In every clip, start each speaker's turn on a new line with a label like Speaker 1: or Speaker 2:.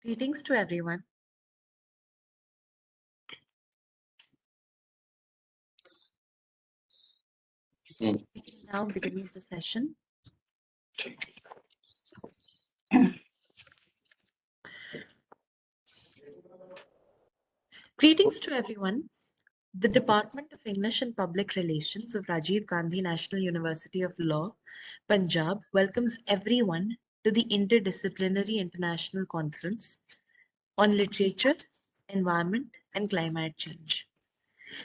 Speaker 1: Greetings to everyone. We can now begin with the session. Greetings to everyone. The Department of English and Public Relations of Rajiv Gandhi National University of Law, Punjab, welcomes everyone to the Interdisciplinary International Conference on Literature, Environment, and Climate Change.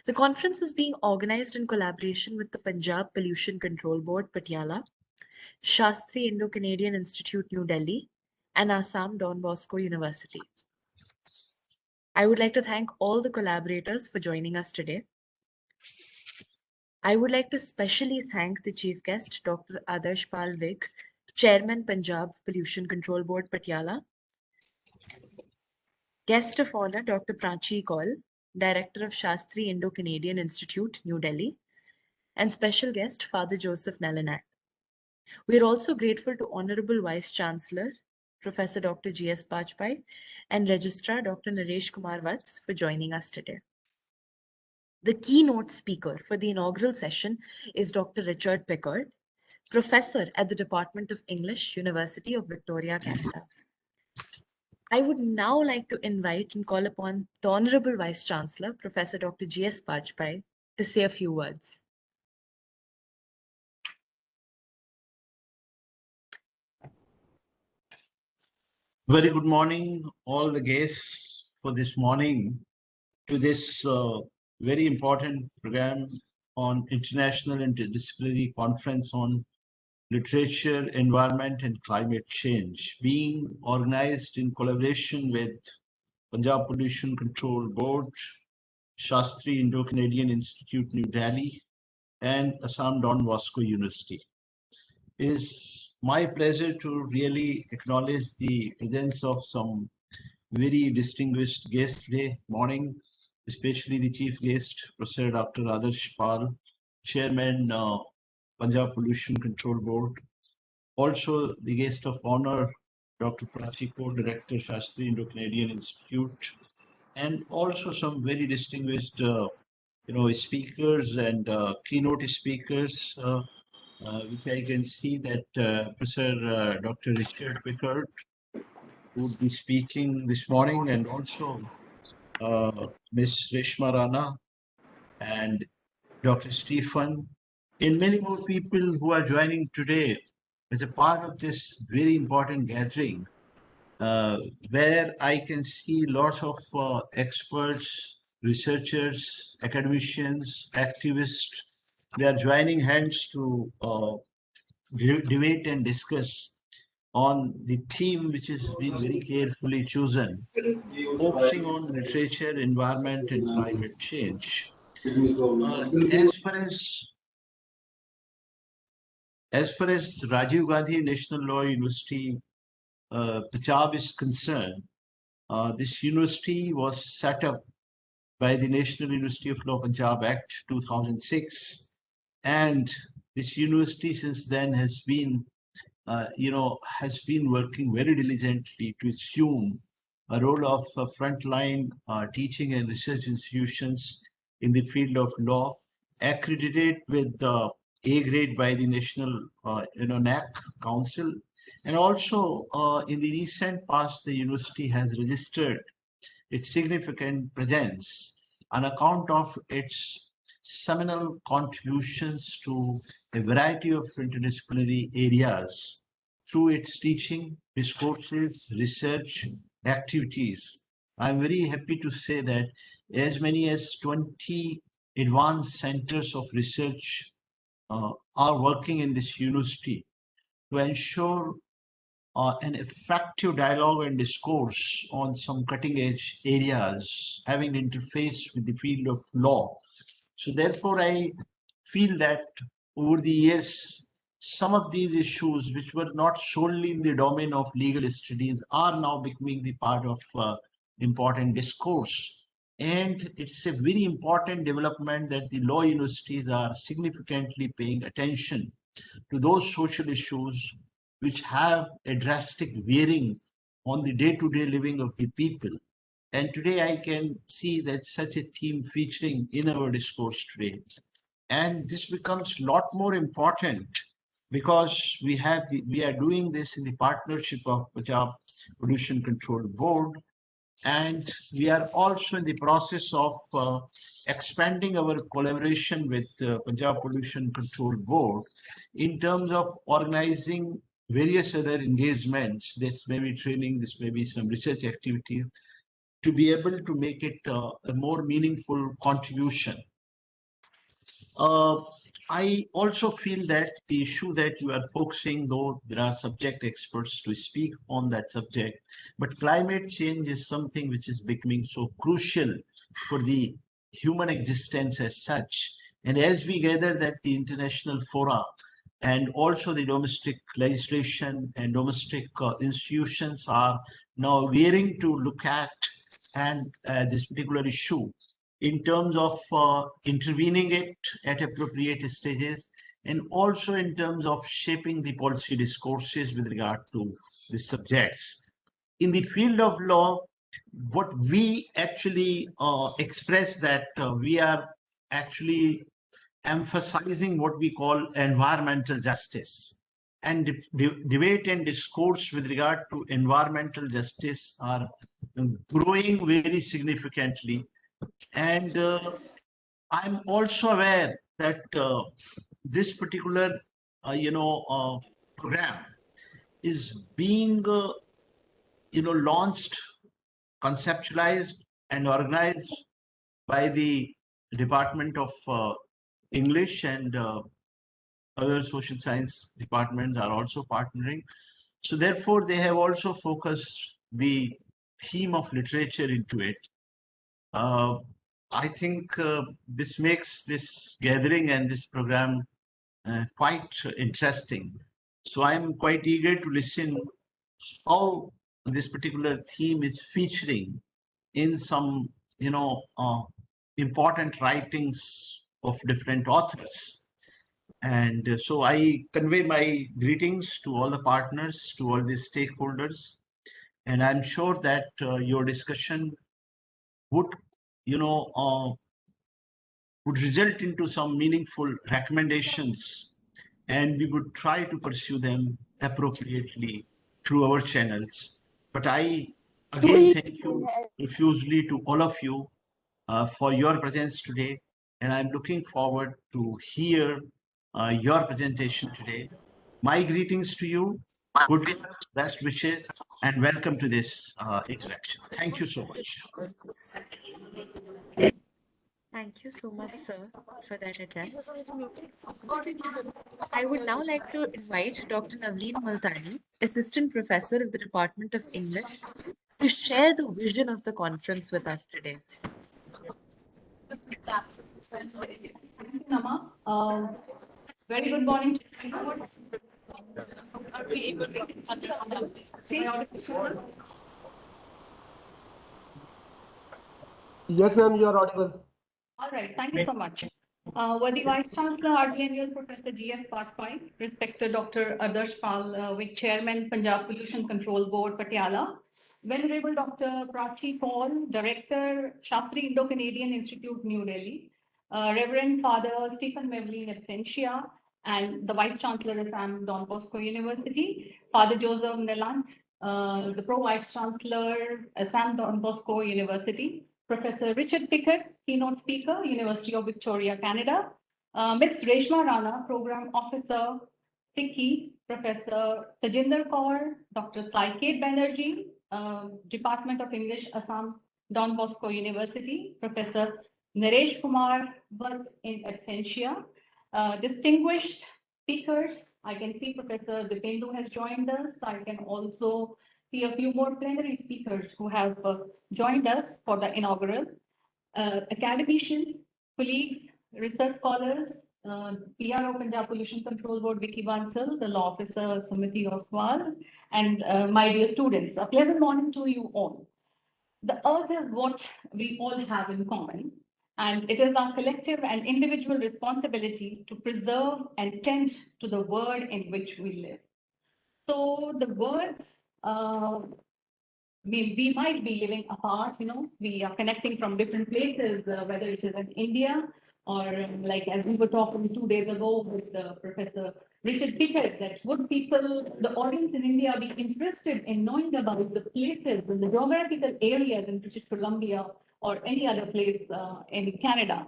Speaker 1: The conference is being organized in collaboration with the Punjab Pollution Control Board, Patiala, Shastri Indo-Canadian Institute, New Delhi, and Assam Don Bosco University. I would like to thank all the collaborators for joining us today. I would like to specially thank the chief guest, Dr. Adarsh Pal Vig, Chairman, Punjab Pollution Control Board, Patiala. Guest of honor, Dr. Prachi Kaul, Director of Shastri Indo-Canadian Institute, New Delhi. And special guest, Father Joseph Nellanatt. We are also grateful to Honorable Vice-Chancellor, Professor Dr. G.S. Bajpai, and Registrar Dr. Naresh Kumar Vats for joining us today. The keynote speaker for the inaugural session is Dr. Richard Pickard, Professor at the Department of English, University of Victoria, Canada. I would now like to invite and call upon the Honorable Vice-Chancellor, Professor Dr. G.S. Bajpai, to say a few words.
Speaker 2: Very good morning, all the guests for this morning to this very important program on International Interdisciplinary Conference on Literature, Environment and Climate Change, being organized in collaboration with Punjab Pollution Control Board, Shastri Indo-Canadian Institute, New Delhi, and Assam Don Bosco University. It is my pleasure to really acknowledge the presence of some very distinguished guests today morning, especially the chief guest, Professor Dr. Adarsh Pal, Chairman, Punjab Pollution Control Board. Also the guest of honor, Dr. Prachi Kaul, Director, Shastri Indo-Canadian Institute, and also some very distinguished speakers and keynote speakers, which I can see that Professor Dr. Richard Pickard would be speaking this morning, and also Ms. Reshma Rana and Dr. Stephen, and many more people who are joining today as a part of this very important gathering, where I can see lots of experts, researchers, academicians, activists. They are joining hands to debate and discuss on the theme which has been very carefully chosen, focusing on literature, environment, and climate change. As far as Rajiv Gandhi National Law University, Punjab is concerned, this university was set up by the National University of Law Punjab Act 2006, and this university since then has been working very diligently to assume a role of frontline teaching and research institutions in the field of law, accredited with the A grade by the National NAC Council. And also in the recent past, the university has registered its significant presence on account of its seminal contributions to a variety of interdisciplinary areas through its teaching, discourses, research activities. I'm very happy to say that as many as 20 advanced centers of research are working in this university to ensure an effective dialogue and discourse on some cutting edge areas having interface with the field of law. So therefore, I feel that over the years, some of these issues which were not solely in the domain of legal studies are now becoming the part of important discourse. And it's a very important development that the law universities are significantly paying attention to those social issues which have a drastic bearing on the day-to-day living of the people. And today I can see that such a theme featuring in our discourse today. And this becomes a lot more important because we are doing this in the partnership of Punjab Pollution Control Board, and we are also in the process of expanding our collaboration with Punjab Pollution Control Board in terms of organizing various other engagements. This may be training, this may be some research activities, to be able to make it a more meaningful contribution. I also feel that the issue that you are focusing, though there are subject experts to speak on that subject, but climate change is something which is becoming so crucial for the human existence as such. And as we gather that the international fora and also the domestic legislation and domestic institutions are now gearing to look at and this particular issue in terms of intervening it at appropriate stages, and also in terms of shaping the policy discourses with regard to the subjects. In the field of law, what we actually express that we are actually emphasizing what we call environmental justice. And debate and discourse with regard to environmental justice are growing very significantly. And I'm also aware that this particular, program is being, launched, conceptualized, and organized by the Department of English, and other social science departments are also partnering. So therefore, they have also focused the theme of literature into it. I think this makes this gathering and this program quite interesting. So I'm quite eager to listen how this particular theme is featuring in some, important writings of different authors. And so I convey my greetings to all the partners, to all the stakeholders, and I'm sure that your discussion would, would result into some meaningful recommendations, and we would try to pursue them appropriately through our channels. But I again thank you profusely to all of you for your presence today, and I'm looking forward to hear your presentation today. My greetings to you, good luck, best wishes, and welcome to this interaction. Thank you so much.
Speaker 1: Thank you so much, sir, for that address. I would now like to invite Dr. Navleen Multani, Assistant Professor of the Department of English, to share the vision of the conference with us today.
Speaker 3: Nama. Very good morning to everyone. Are we able to understand this?
Speaker 4: Yes, ma'am, you are audible.
Speaker 3: All right, thank you so much. Worthy Vice-Chancellor, RGNUL Professor G.F. Bajpai, respected Dr. Adarsh Pal Vig, Chairman, Punjab Pollution Control Board, Patiala, Venerable Dr. Prachi Kaul, Director, Shastri Indo-Canadian Institute, New Delhi, Reverend Father Stephen Mevlin Absentia, and the Vice-Chancellor of Assam, Don Bosco University, Father Joseph Nellanatt, the Pro-Vice-Chancellor, Assam, Don Bosco University, Professor Richard Pickard, Keynote Speaker, University of Victoria, Canada, Ms. Reshma Rana, Program Officer, Sikhi, Professor Tajinder Kaur, Dr. Saiket Banerjee, Department of English, Assam, Don Bosco University, Professor Naresh Kumar was in absentia. Distinguished speakers, I can see Professor Dipendu has joined us. I can also see a few more plenary speakers who have joined us for the inaugural. Academicians, colleagues, research scholars, PRO Punjab Pollution Control Board, Vicky Bansal, the Law Officer Samiti Oswal, and my dear students. A pleasant morning to you all. The earth is what we all have in common, and it is our collective and individual responsibility to preserve and tend to the world in which we live. So the words we might be living apart, we are connecting from different places, whether it is in India or like as we were talking 2 days ago with Professor Richard Pickard, that would people, the audience in India, be interested in knowing about the places and the geographical areas in British Columbia or any other place in Canada.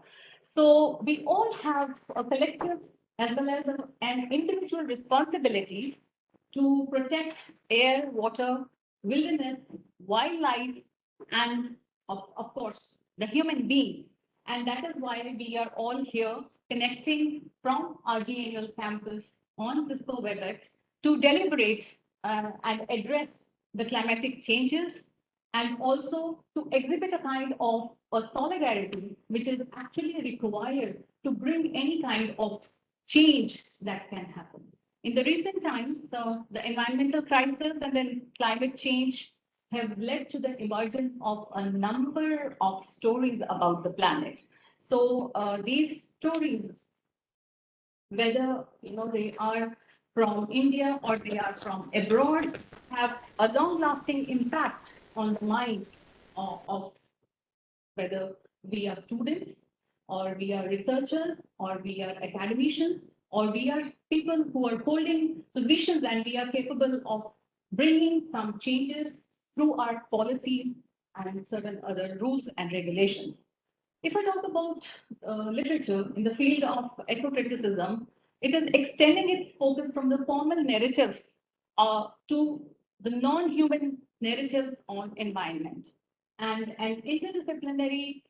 Speaker 3: So we all have a collective as well as an individual responsibility to protect air, water, wilderness, wildlife, and of course, the human beings. And that is why we are all here connecting from RGNUL campus on Cisco WebEx to deliberate and address the climatic changes and also to exhibit a kind of a solidarity which is actually required to bring any kind of change that can happen. In the recent times, the environmental crisis and then climate change have led to the emergence of a number of stories about the planet. So these stories, whether they are from India or they are from abroad, have a long-lasting impact on the minds of whether we are students or we are researchers or we are academicians or we are people who are holding positions and we are capable of bringing some changes through our policies and certain other rules and regulations. If I talk about literature in the field of eco-criticism, it is extending its focus from the formal narratives to the non-human narratives on environment. And an interdisciplinary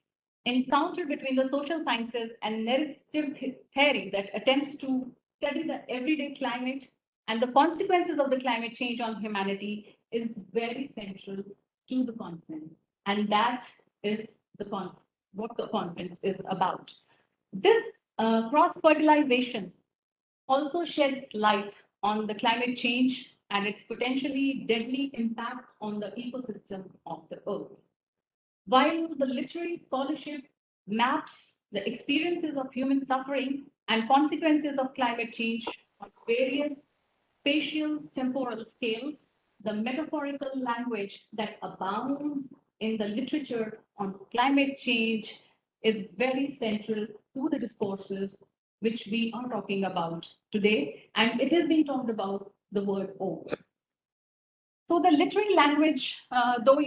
Speaker 3: encounter between the social sciences and narrative theory that attempts to study the everyday climate and the consequences of the climate change on humanity is very central to the conference. And that is what the conference is about. This cross-fertilization also sheds light on the climate change and its potentially deadly impact on the ecosystem of the earth. While the literary scholarship maps the experiences of human suffering and consequences of climate change on various spatial temporal scales, the metaphorical language that abounds in the literature on climate change is very central to the discourses which we are talking about today, and it is being talked about the word "o." So the literary language, though,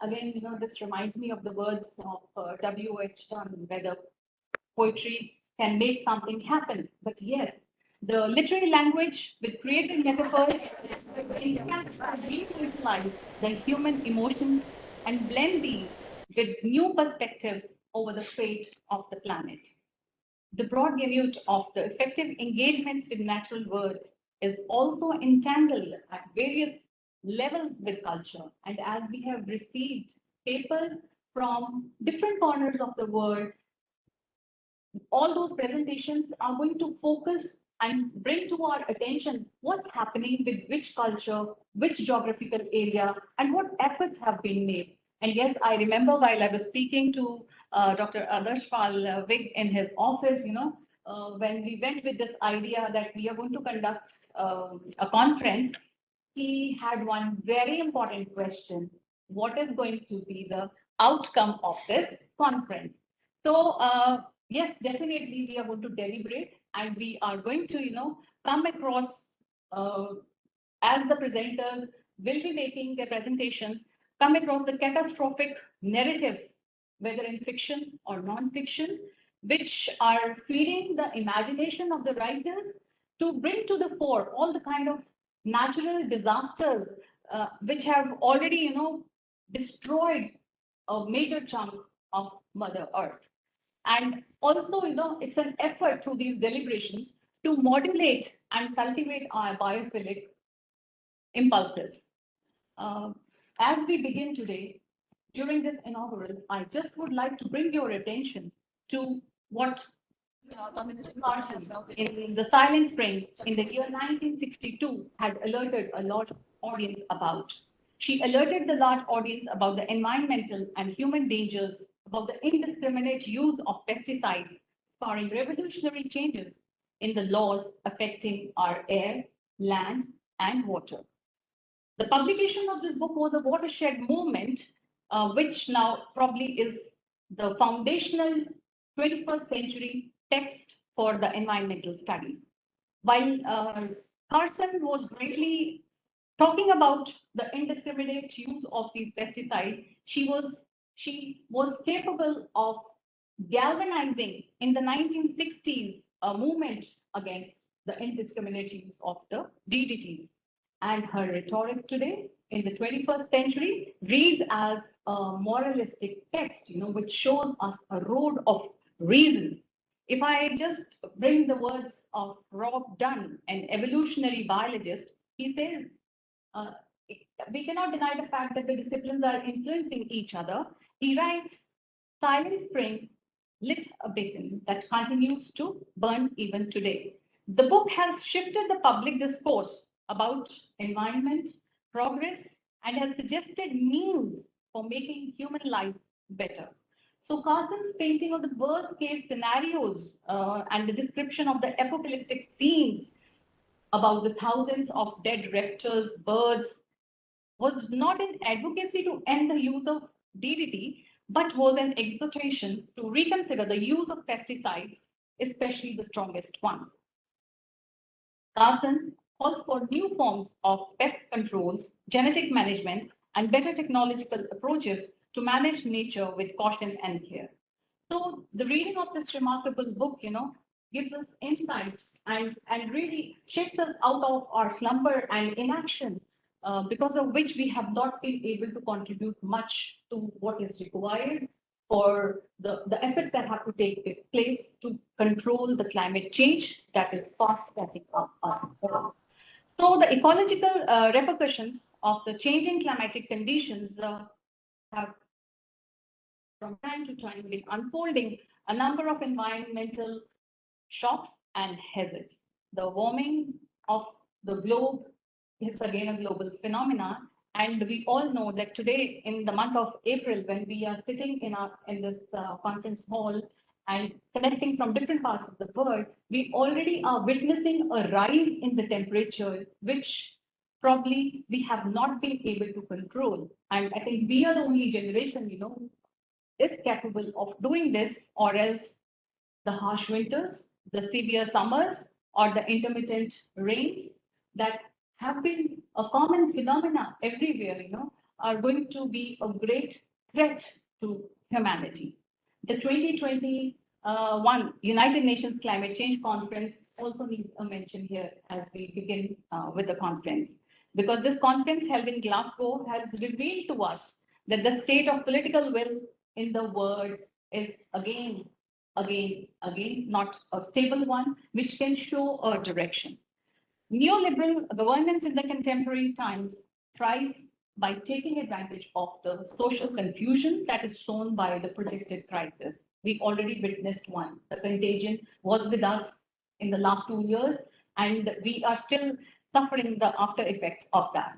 Speaker 3: again, this reminds me of the words of W.H. Dunn, whether poetry can make something happen. But yes, the literary language with creative metaphors, in fact, revitalize the human emotions and blend these with new perspectives over the fate of the planet. The broad gamut of the effective engagements with natural world is also entangled at various levels with culture. And as we have received papers from different corners of the world, all those presentations are going to focus and bring to our attention what's happening with which culture, which geographical area, and what efforts have been made. And yes, I remember while I was speaking to Dr. Adarsh Pal Vig in his office, when we went with this idea that we are going to conduct a conference, he had one very important question. What is going to be the outcome of this conference? So, yes, definitely we are going to deliberate and we are going to, come across as the presenters will be making their presentations, come across the catastrophic narratives, whether in fiction or non-fiction, which are feeding the imagination of the writers to bring to the fore all the kind of natural disasters which have already, destroyed a major chunk of Mother Earth. And also, it's an effort through these deliberations to modulate and cultivate our biophilic impulses. As we begin today, during this inaugural, I just would like to bring your attention to what Carson in The Silent Spring in the year 1962 had alerted a large audience about. She alerted the large audience about the environmental and human dangers, about the indiscriminate use of pesticides, sparking revolutionary changes in the laws affecting our air, land, and water. The publication of this book was a watershed moment, which now probably is the foundational 21st century text for the environmental study. While Carson was greatly talking about the indiscriminate use of these pesticides, she was capable of galvanizing in the 1960s a movement against the indiscriminate use of the DDTs. And her rhetoric today in the 21st century reads as a moralistic text, which shows us a road of reason. If I just bring the words of Rob Dunn, an evolutionary biologist, he says, uh, we cannot deny the fact that the disciplines are influencing each other. He writes, Silent Spring lit a beacon that continues to burn even today. The book has shifted the public discourse about environment, progress, and has suggested means for making human life better. So Carson's painting of the worst case scenarios and the description of the apocalyptic scenes about the thousands of dead raptors, birds, was not an advocacy to end the use of DDT, but was an exhortation to reconsider the use of pesticides, especially the strongest one. Carson calls for new forms of pest controls, genetic management, and better technological approaches to manage nature with caution and care. So the reading of this remarkable book, gives us insights and really shakes us out of our slumber and inaction, because of which we have not been able to contribute much to what is required for the efforts that have to take place to control the climate change that is fast catching up us all. So the ecological repercussions of the changing climatic conditions have from time to time been unfolding a number of environmental shocks and hazards. The warming of the globe is again a global phenomena, and we all know that today, in the month of April, when we are sitting in this conference hall and connecting from different parts of the world, we already are witnessing a rise in the temperature, which probably we have not been able to control. And I think we are the only generation, is capable of doing this, or else the harsh winters, the severe summers, or the intermittent rains that have been a common phenomena everywhere, are going to be a great threat to humanity. The 2021 United Nations Climate Change Conference also needs a mention here as we begin with the conference, because this conference held in Glasgow has revealed to us that the state of political will in the world is again, not a stable one, which can show a direction. Neoliberal governance in the contemporary times thrives by taking advantage of the social confusion that is shown by the projected crisis. We already witnessed one. The contagion was with us in the last 2 years, and we are still suffering the after effects of that.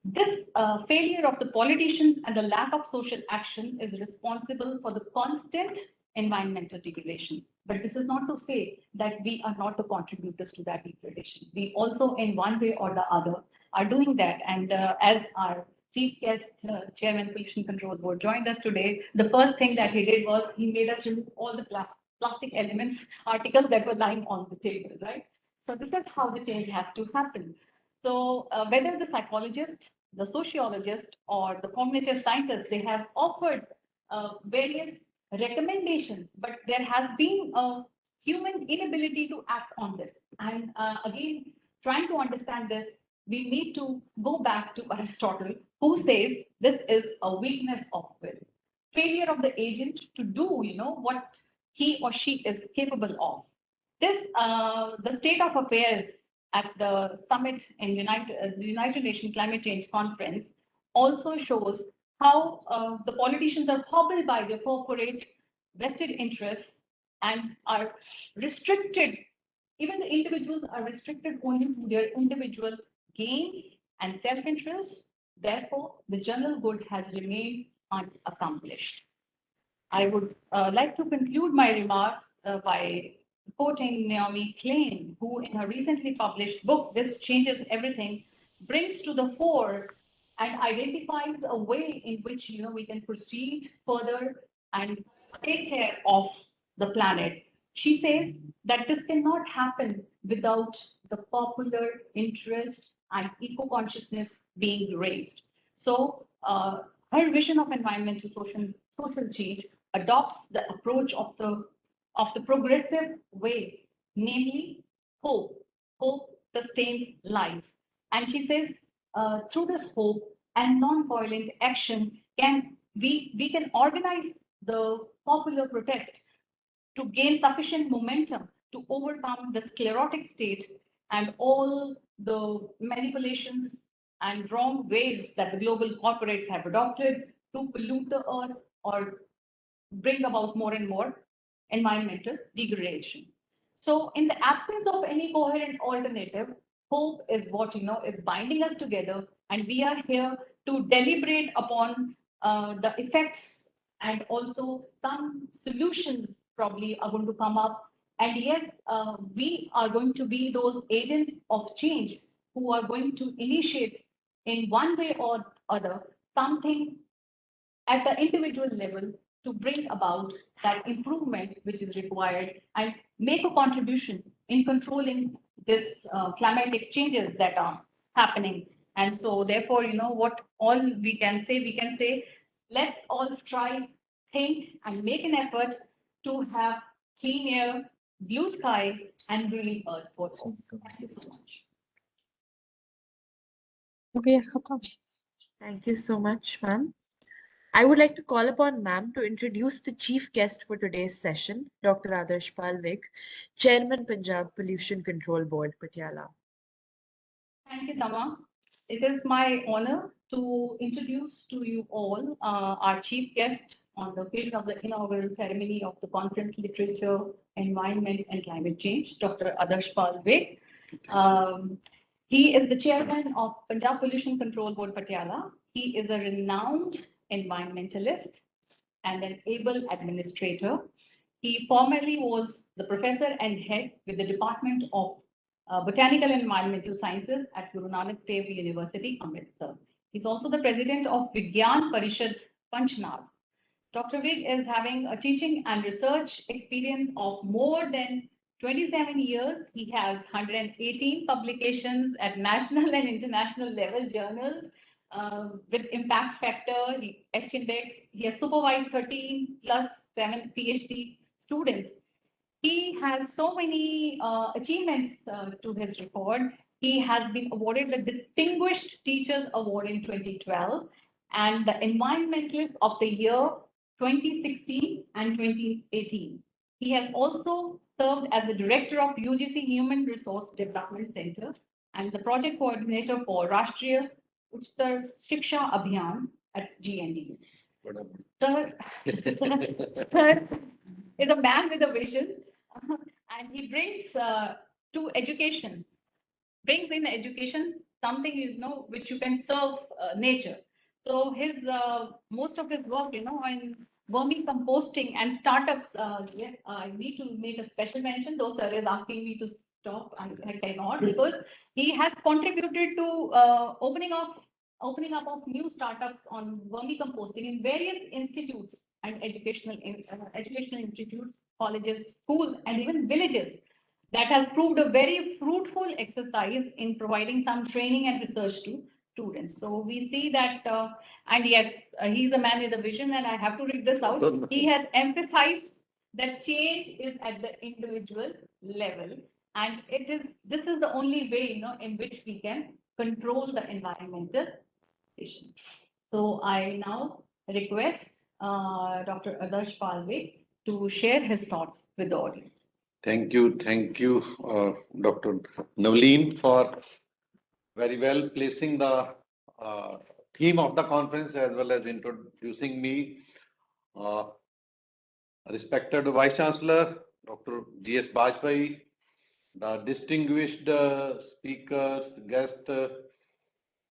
Speaker 3: This failure of the politicians and the lack of social action is responsible for the constant environmental degradation. But this is not to say that we are not the contributors to that degradation. We also, in one way or the other, are doing that. And as our chief guest, Chairman Pollution Control Board, joined us today, the first thing that he did was he made us remove all the plastic elements, articles that were lying on the table, right? So this is how the change has to happen. So whether the psychologist, the sociologist, or the cognitive scientist, they have offered various recommendations, but there has been a human inability to act on this. And again, trying to understand this, we need to go back to Aristotle, who says this is a weakness of will, failure of the agent to do, what he or she is capable of. This, the state of affairs at the summit in the United Nations Climate Change Conference also shows how the politicians are hobbled by their corporate vested interests and are restricted. Even the individuals are restricted only to their individual gains and self-interest. Therefore, the general good has remained unaccomplished. I would like to conclude my remarks by quoting Naomi Klein, who in her recently published book, This Changes Everything, brings to the fore and identifies a way in which we can proceed further and take care of the planet. She says that this cannot happen without the popular interest and eco-consciousness being raised. So her vision of environmental social change adopts the approach of the progressive way, namely hope. Hope sustains life. And she says through this hope and non-violent action, we can organize the popular protest to gain sufficient momentum to overcome the sclerotic state and all the manipulations and wrong ways that the global corporates have adopted to pollute the earth or bring about more and more environmental degradation. So in the absence of any coherent alternative, hope is what is binding us together, and we are here to deliberate upon the effects, and also some solutions probably are going to come up. And yes, we are going to be those agents of change who are going to initiate in one way or other something at the individual level to bring about that improvement which is required and make a contribution in controlling this climatic changes that are happening. And so therefore, what all we can say, let's all strive, think, and make an effort to have clean air, blue sky, and green earth for all. Thank you so much.
Speaker 1: Thank you so much, ma'am. I would like to call upon ma'am to introduce the chief guest for today's session, Dr. Adarsh Pal Vig, Chairman, Punjab Pollution Control Board, Patiala.
Speaker 3: Thank you, Sama. It is my honor to introduce to you all our chief guest on the occasion of the inaugural ceremony of the Conference Literature, Environment and Climate Change, Dr. Adarsh Pal Vig. He is the chairman of Punjab Pollution Control Board, Patiala. He is a renowned environmentalist and an able administrator. He formerly was the professor and head with the Department of Botanical and Environmental Sciences at Guru Nanak Dev University, Amritsar. He's also the president of Vigyan Parishad, Panchnath. Dr. Vig is having a teaching and research experience of more than 27 years. He has 118 publications at national and international level journals with impact factor, H-index. He has supervised 13 plus 7 PhD students. He has so many achievements to his record. He has been awarded the Distinguished Teachers Award in 2012 and the Environmentalist of the Year 2016 and 2018. He has also served as the director of UGC Human Resource Development Center and the project coordinator for Rashtriya Uchtar Shiksha Abhiyan at GNDU. Third is a man with a vision, and he brings to education, brings in education something which you can serve nature. So his most of his work, in vermicomposting and startups. Yes, I need to make a special mention. Though sir is asking me to stop, I cannot, because he has contributed to opening up of new startups on vermicomposting in various institutes and educational institutes, colleges, schools, and even villages. That has proved a very fruitful exercise in providing some training and research to students. So we see that, and yes, he's a man with a vision, and I have to read this out. He has emphasized that change is at the individual level, and this is the only way, in which we can control the environmental issue. So I now request Dr. Adarsh Pal Vig to share his thoughts with the audience.
Speaker 5: Thank you, Dr. Navleen, for very well placing the theme of the conference as well as introducing me. Respected Vice-Chancellor, Dr. G.S. Bajpai, the distinguished speakers, guests,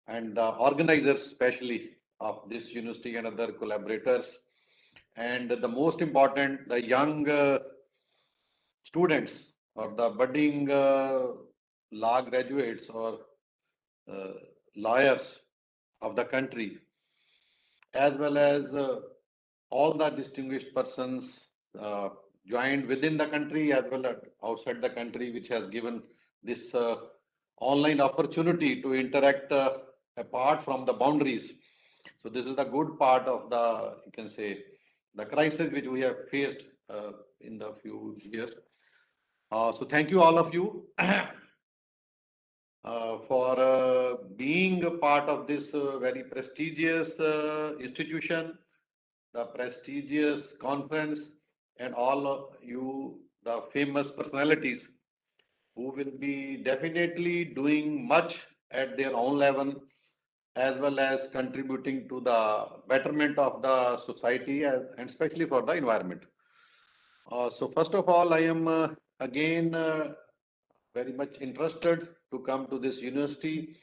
Speaker 5: and the organizers especially of this university and other collaborators, and the most important, the young students or the budding law graduates or lawyers of the country, as well as all the distinguished persons joined within the country as well as outside the country, which has given this online opportunity to interact apart from the boundaries. So this is the good part of the, you can say, the crisis which we have faced in the few years. So thank you all of you for being a part of this very prestigious institution, the prestigious conference, and all of you, the famous personalities who will be definitely doing much at their own level, as well as contributing to the betterment of the society and especially for the environment. So first of all, I am again very much interested to come to this university,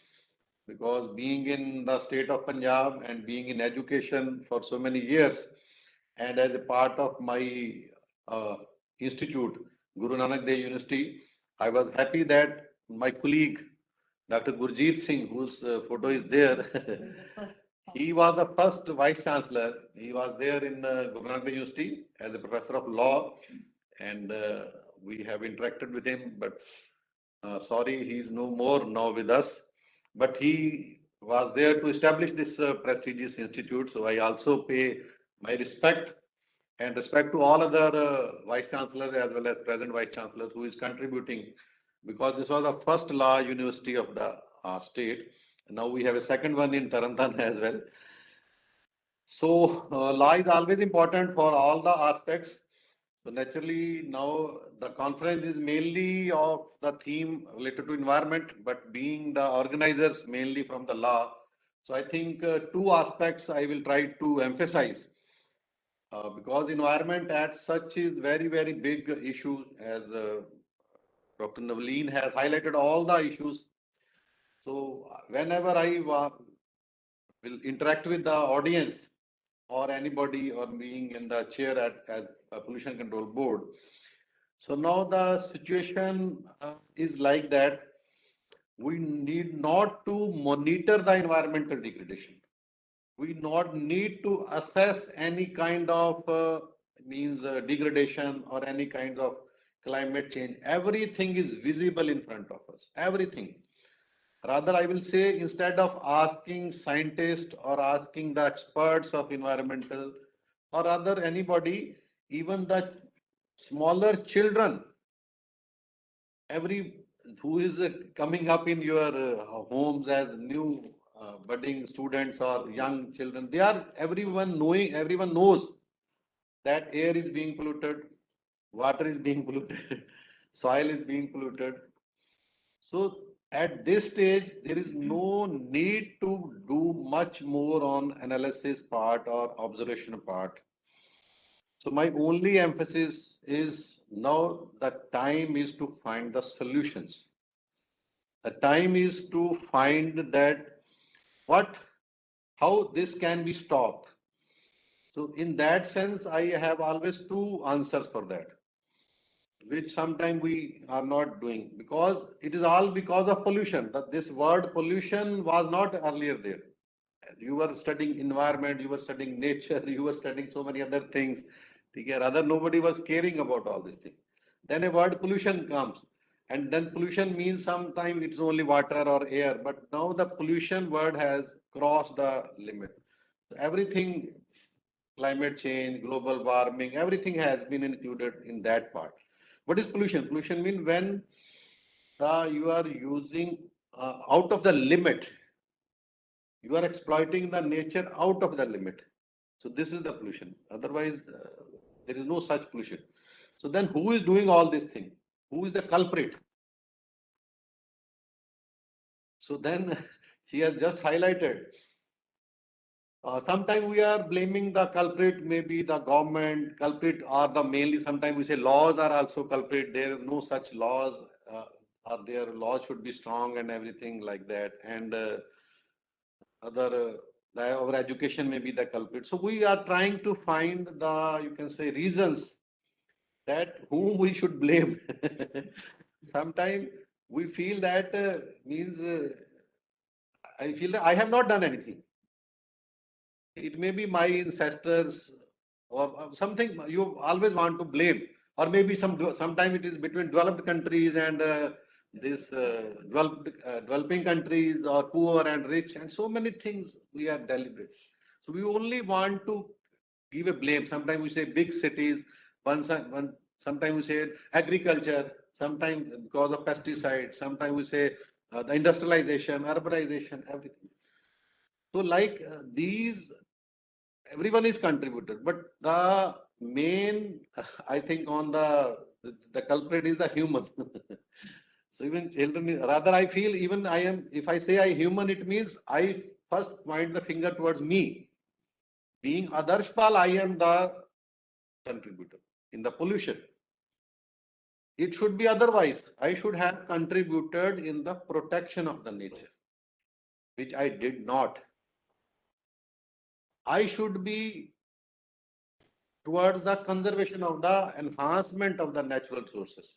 Speaker 5: because being in the state of Punjab and being in education for so many years, and as a part of my institute, Guru Nanak Dev University, I was happy that my colleague, Dr. Gurjeet Singh, whose photo is there, he was the first Vice Chancellor. He was there in Guru Nanak Dev University as a professor of law, and we have interacted with him, but sorry, he's no more now with us. But he was there to establish this prestigious institute. So I also pay my respect and respect to all other Vice Chancellors as well as present Vice Chancellors who is contributing, because this was the first law university of the state. Now we have a second one in Tarantan as well. So law is always important for all the aspects. So naturally, now the conference is mainly of the theme related to environment, but being the organizers mainly from the law. So I think two aspects I will try to emphasize, because environment as such is very, very big issue, as Dr. Navleen has highlighted all the issues. So whenever I will interact with the audience or anybody or being in the chair at a pollution control board. So now the situation is like that. We need not to monitor the environmental degradation. We not need to assess any kind of degradation or any kind of climate change. Everything is visible in front of us. Everything. Rather, I will say, instead of asking scientists or asking the experts of environmental or rather anybody, even the smaller children, every who is coming up in your homes as new budding students or young children, they are everyone knows that air is being polluted, water is being polluted, soil is being polluted. So at this stage, there is no need to do much more on analysis part or observation part. So my only emphasis is now the time is to find the solutions. The time is to find that how this can be stopped. So in that sense, I have always two answers for that, which sometimes we are not doing, because it is all because of pollution. That this word pollution was not earlier there. You were studying environment, you were studying nature, you were studying so many other things. Rather, nobody was caring about all these things. Then a word pollution comes, and then pollution means sometimes it's only water or air, but now the pollution word has crossed the limit. So everything, climate change, global warming, everything has been included in that part. What is pollution? Pollution means when you are using out of the limit. You are exploiting the nature out of the limit. So this is the pollution. Otherwise, there is no such pollution. So then who is doing all this thing? Who is the culprit? So then she has just highlighted. Sometimes we are blaming the culprit, maybe the government, culprit are the mainly, sometimes we say laws are also culprit. There is no such laws, are there, laws should be strong and everything like that. And our education may be the culprit. So we are trying to find the, you can say, reasons that whom we should blame. Sometimes we feel that I feel that I have not done anything. It may be my ancestors or something you always want to blame, or maybe sometime it is between developed countries and developing countries, or poor and rich, and so many things we are deliberate. So we only want to give a blame. Sometimes we say big cities, sometimes we say agriculture, sometimes because of pesticides, sometimes we say the industrialization, urbanization, everything. So like these, everyone is contributed, but the main, I think, on the culprit is the human. So even children, rather I feel even I am, if I say I human, it means I first point the finger towards me. Being Adarsh Pal, I am the contributor in the pollution. It should be otherwise. I should have contributed in the protection of the nature, which I did not. I should be towards the conservation of the enhancement of the natural sources.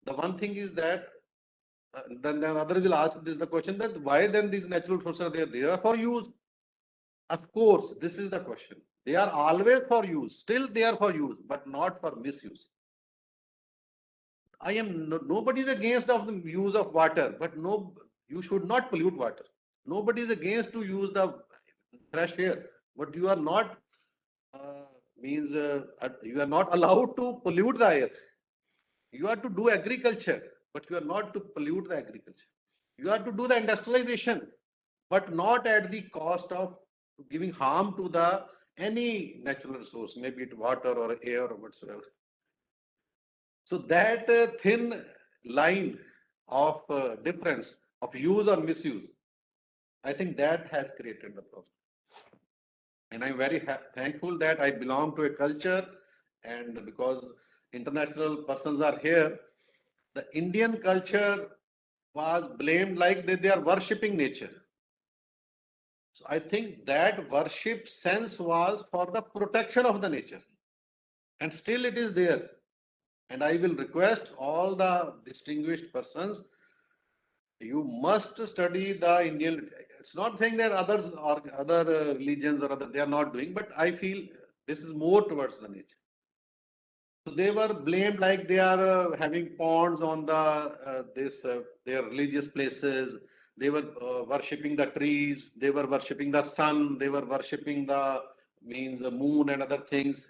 Speaker 5: The one thing is that then others will ask this the question that why then these natural sources are there? They are for use. Of course, this is the question. They are always for use. Still they are for use, but not for misuse. Nobody is against of the use of water, but no, you should not pollute water. Nobody is against to use the fresh air, but you are not you are not allowed to pollute the air. You are to do agriculture, but you are not to pollute the agriculture. You are to do the industrialization, but not at the cost of giving harm to the any natural resource, maybe it water or air or whatsoever. So that thin line of difference of use or misuse, I think that has created the problem. And I'm very thankful that I belong to a culture, and because international persons are here, the Indian culture was blamed like they are worshipping nature. So I think that worship sense was for the protection of the nature, and still it is there. And I will request all the distinguished persons, you must study the Indian. It's not saying that others or other religions or other they are not doing, but I feel this is more towards the nature. So they were blamed like they are having ponds on the their religious places. They were worshipping the trees. They were worshipping the sun. They were worshipping the moon and other things.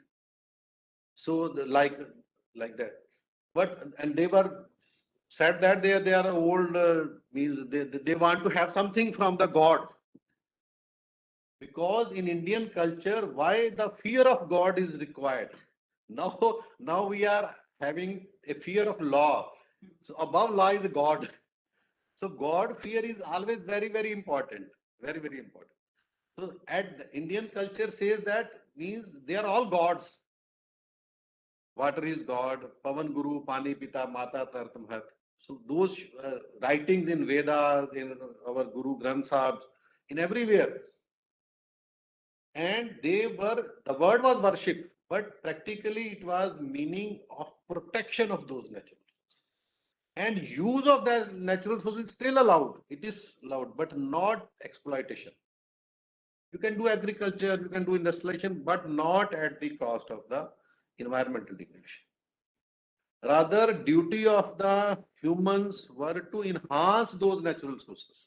Speaker 5: So like that. But and they were said that they are old, they want to have something from the God. Because in Indian culture, why the fear of God is required? Now we are having a fear of law. So above law is God. So God fear is always very, very important. Very, very important. So at the Indian culture says that means they are all gods. Water is God, Pavan Guru, Pani Pita, Mata Tartam Hat. So those writings in Vedas, in our Guru Granth Sahib, in everywhere. And the word was worship, but practically it was meaning of protection of those natural resources. And use of that natural resources is still allowed. It is allowed, but not exploitation. You can do agriculture, you can do industrialization, but not at the cost of the environmental degradation. Rather, duty of the humans were to enhance those natural resources.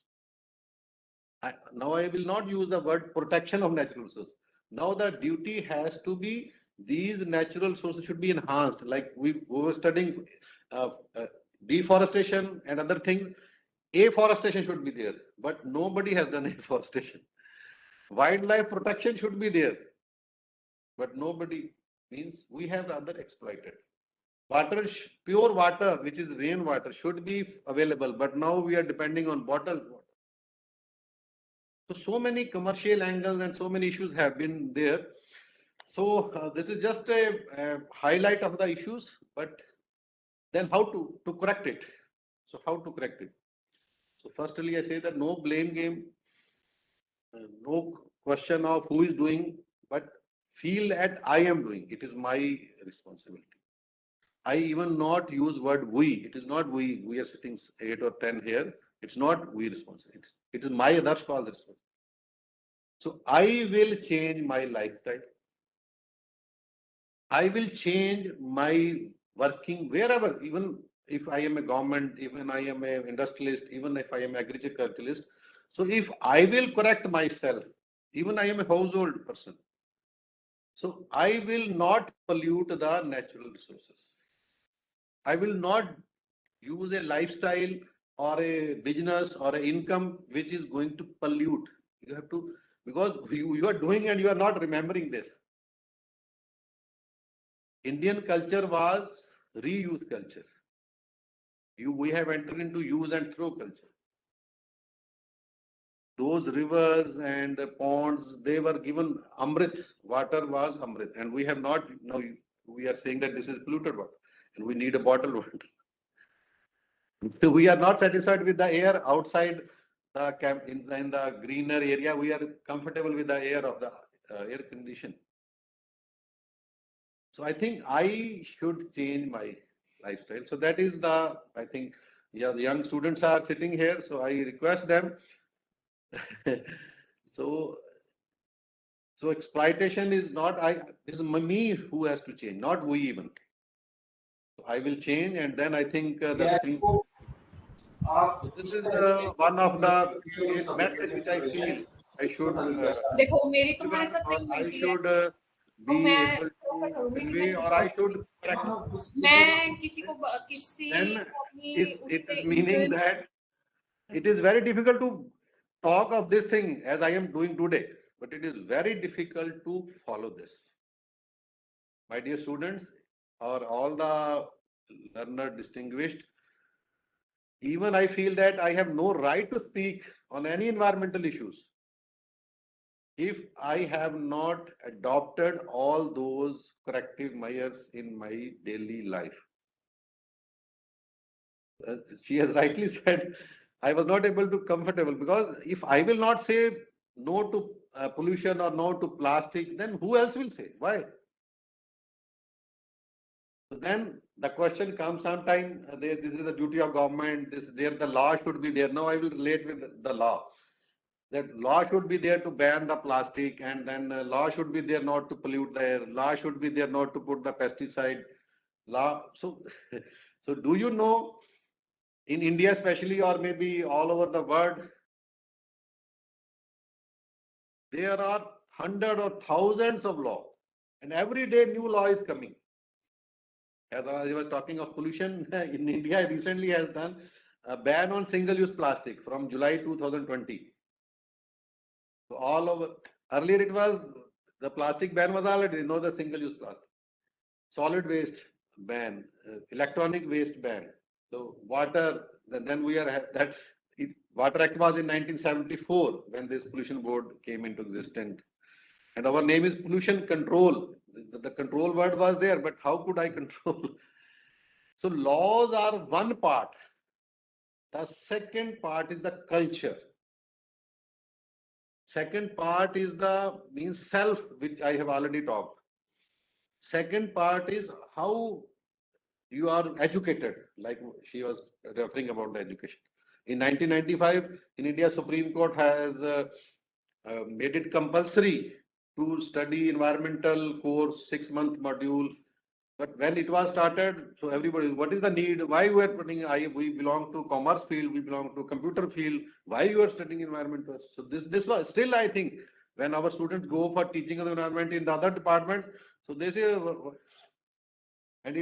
Speaker 5: Now I will not use the word protection of natural resources. Now the duty has to be these natural resources should be enhanced. Like we were studying deforestation and other things. Afforestation should be there, but nobody has done afforestation. Wildlife protection should be there, but nobody means we have the other exploited. Water, pure water, which is rainwater, should be available, but now we are depending on bottled water. So many commercial angles and so many issues have been there. So this is just a highlight of the issues, but then how to correct it? So how to correct it? So firstly, I say that no blame game, no question of who is doing, but feel that I am doing. It is my responsibility. I even not use word we. It is not we. We are sitting 8 or 10 here. It's not we responsibility. It is my Adarsh Pal's responsibility. So I will change my lifestyle. I will change my working wherever, even if I am a government, even I am an industrialist, even if I am agriculturalist. So if I will correct myself, even I am a household person, so I will not pollute the natural resources. I will not use a lifestyle or a business or an income which is going to pollute. You have to, because you are doing and you are not remembering this. Indian culture was reuse culture. We have entered into use and throw culture. Those rivers and ponds, they were given Amrit. Water was Amrit. And we have not, now we are saying that this is polluted water and we need a bottled water. We are not satisfied with the air outside the camp in the greener area. We are comfortable with the air of the air condition. So I think I should change my lifestyle. So that is the, I think, yeah, the young students are sitting here. So I request them. so exploitation is not, this is me who has to change, not we even. So I will change, and then I think the Supreme. So this is one of the great message which I feel I should I should be able to convey, or I should correct. Then it is meaning that it is very difficult to talk of this thing as I am doing today, but it is very difficult to follow this. My dear students, or all the learner distinguished, even I feel that I have no right to speak on any environmental issues if I have not adopted all those corrective measures in my daily life. She has rightly said, I was not able to comfortable, because if I will not say no to pollution or no to plastic, then who else will say? Why? So then the question comes sometime, this is the duty of government, the law should be there. Now I will relate with the law. That law should be there to ban the plastic, and then law should be there not to pollute the air. Law should be there not to put the pesticide. Law. So, so do you know, in India especially, or maybe all over the world, there are hundreds or thousands of laws, and every day new law is coming. As I was talking of pollution, in India recently has done a ban on single-use plastic from July 2020. So all over, earlier it was, the plastic ban was already, the single-use plastic. Solid waste ban, electronic waste ban. So water, then we are, Water Act was in 1974 when this pollution board came into existence. And our name is pollution control. The control word was there, but how could I control? So laws are one part. The second part is the culture. Second part is the means self, which I have already talked. Second part is how you are educated, like she was referring about the education. In 1995, in India, Supreme Court has made it compulsory to study environmental course, 6-month module. But when it was started, so everybody, what is the need? Why we are putting, we belong to commerce field, we belong to computer field. Why you are studying environment? So this was still, I think, when our students go for teaching of the environment in the other departments, so they say, and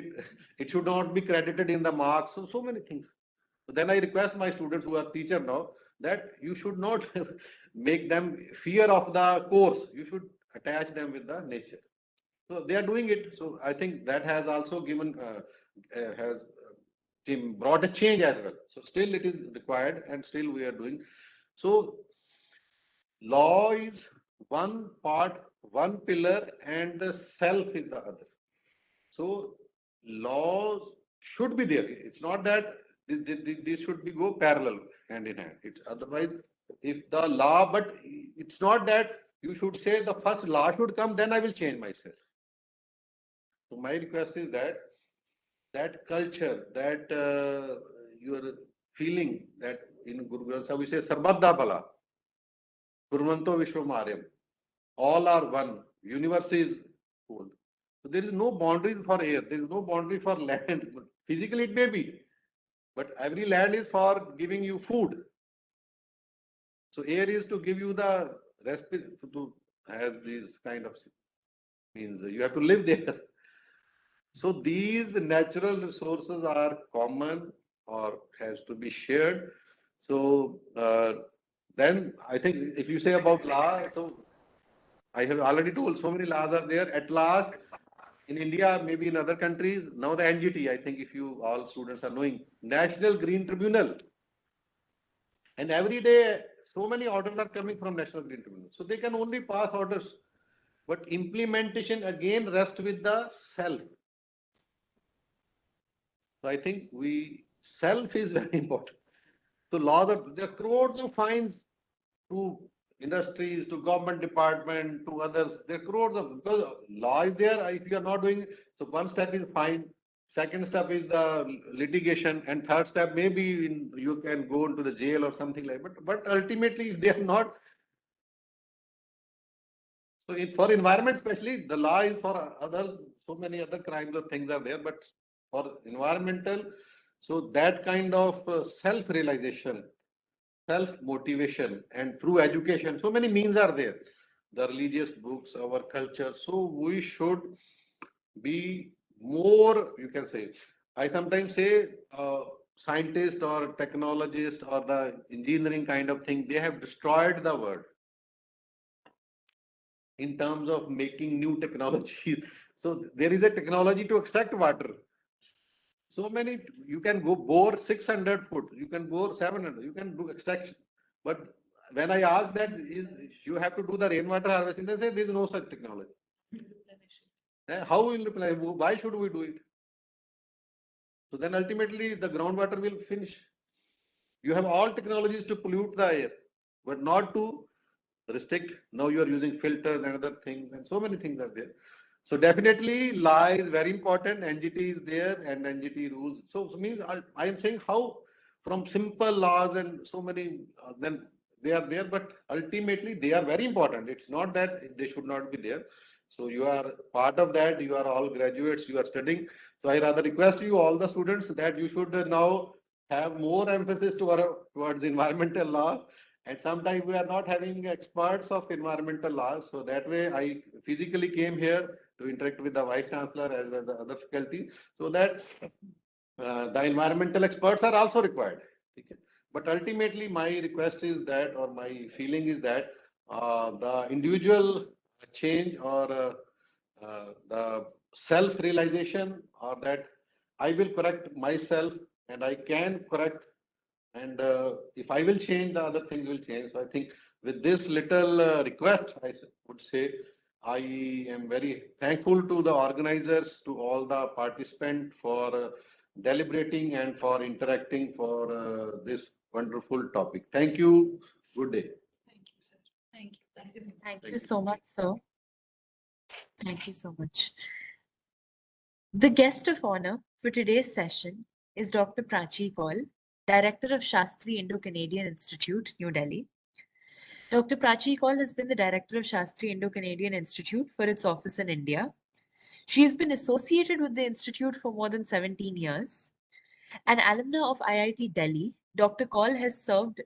Speaker 5: it should not be credited in the marks. So many things. So then I request my students who are teacher now that you should not make them fear of the course. You should attach them with the nature. So they are doing it. So I think that has also given has brought a change as well. So still it is required, and still we are doing. So law is one part, one pillar, and the self is the other. So laws should be there. It's not that this should be go parallel, hand in hand. It's otherwise, if the law, but it's not that you should say the first law should come, then I will change myself. So my request is that culture, that your feeling that in Guru Granth Sahib we say Sarbadda Bala. Kurvanto Vishwamaryam. All are one. Universe is whole. So there is no boundaries for air. There is no boundary for land. Physically it may be, but every land is for giving you food. So air is to give you the to has these kind of means you have to live there. So these natural resources are common or has to be shared. So then I think if you say about law, so I have already told so many laws are there. At last, in India, maybe in other countries, now the NGT, I think if you all students are knowing, National Green Tribunal. And every day, so many orders are coming from National Green Tribunal. So they can only pass orders. But implementation again rests with the self. So I think self is very important. So there are crores of fines to industries, to government department, to others. There are crores of, because law is there. If you are not doing, so one step is fine. Second step is the litigation, and third step maybe you can go into the jail or something like. But ultimately, if they are not. So for environment, especially, the law is for others. So many other crimes or things are there, but for environmental, so that kind of self-realization, self-motivation, and through education, so many means are there. The religious books, our culture. So we should be more, you can say, I sometimes say scientist or technologist or the engineering kind of thing, they have destroyed the world in terms of making new technologies. So there is a technology to extract water. So many, you can go bore 600 foot, you can bore 700, you can do extraction. But when I ask that, you have to do the rainwater harvesting, they say there is no such technology. How will reply? Why should we do it? So then ultimately the groundwater will finish. You have all technologies to pollute the air, but not to restrict. Now you are using filters and other things, and so many things are there. So definitely law is very important. NGT is there and NGT rules. So means I am saying how from simple laws and so many, then they are there, but ultimately they are very important. It's not that they should not be there. So you are part of that. You are all graduates. You are studying. So I rather request you, all the students, that you should now have more emphasis towards environmental law. And sometimes we are not having experts of environmental laws. So that way I physically came here to interact with the Vice-Chancellor as well as the other faculty, so that the environmental experts are also required. Okay? But ultimately my request is that, or my feeling is that the individual change or the self-realization, or that I will correct myself and I can correct, and if I will change, the other things will change. So I think with this little request, I would say I am very thankful to the organizers, to all the participants for deliberating and for interacting for this wonderful topic. Thank you. Good day.
Speaker 3: Thank you, sir. Thank you.
Speaker 1: Thank you so much, sir. Thank you so much. The guest of honor for today's session is Dr. Prachi Kaul, Director of Shastri Indo-Canadian Institute, New Delhi. Dr. Prachi Kaul has been the Director of Shastri Indo-Canadian Institute for its office in India. She has been associated with the institute for more than 17 years. An alumna of IIT Delhi, Dr. Kaul has served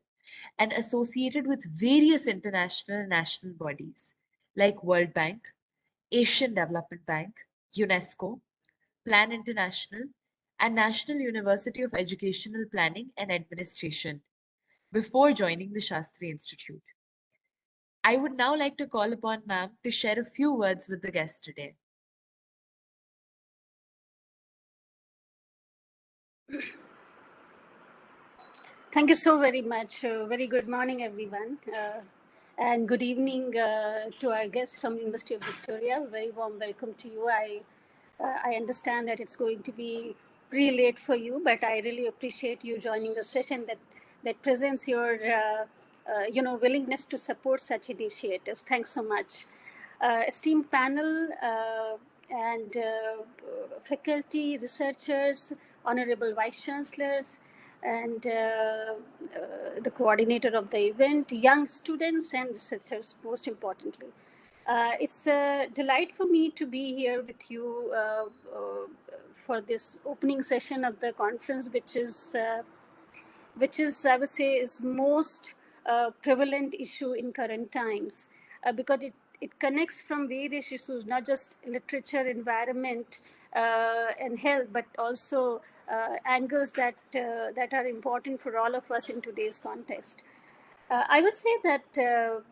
Speaker 1: and associated with various international and national bodies like World Bank, Asian Development Bank, UNESCO, Plan International, and National University of Educational Planning and Administration before joining the Shastri Institute. I would now like to call upon ma'am to share a few words with the guest today.
Speaker 6: Thank you so very much. Very good morning, everyone. And good evening to our guests from University of Victoria. Very warm welcome to you. I understand that it's going to be pretty late for you, but I really appreciate you joining the session that presents your willingness to support such initiatives. Thanks so much. Esteemed panel and faculty, researchers, honorable vice chancellors, and the coordinator of the event, young students and researchers, most importantly. It's a delight for me to be here with you for this opening session of the conference, which is, I would say, is most prevalent issue in current times, because it connects from various issues, not just literature, environment, and health, but also angles that are important for all of us in today's context. I would say that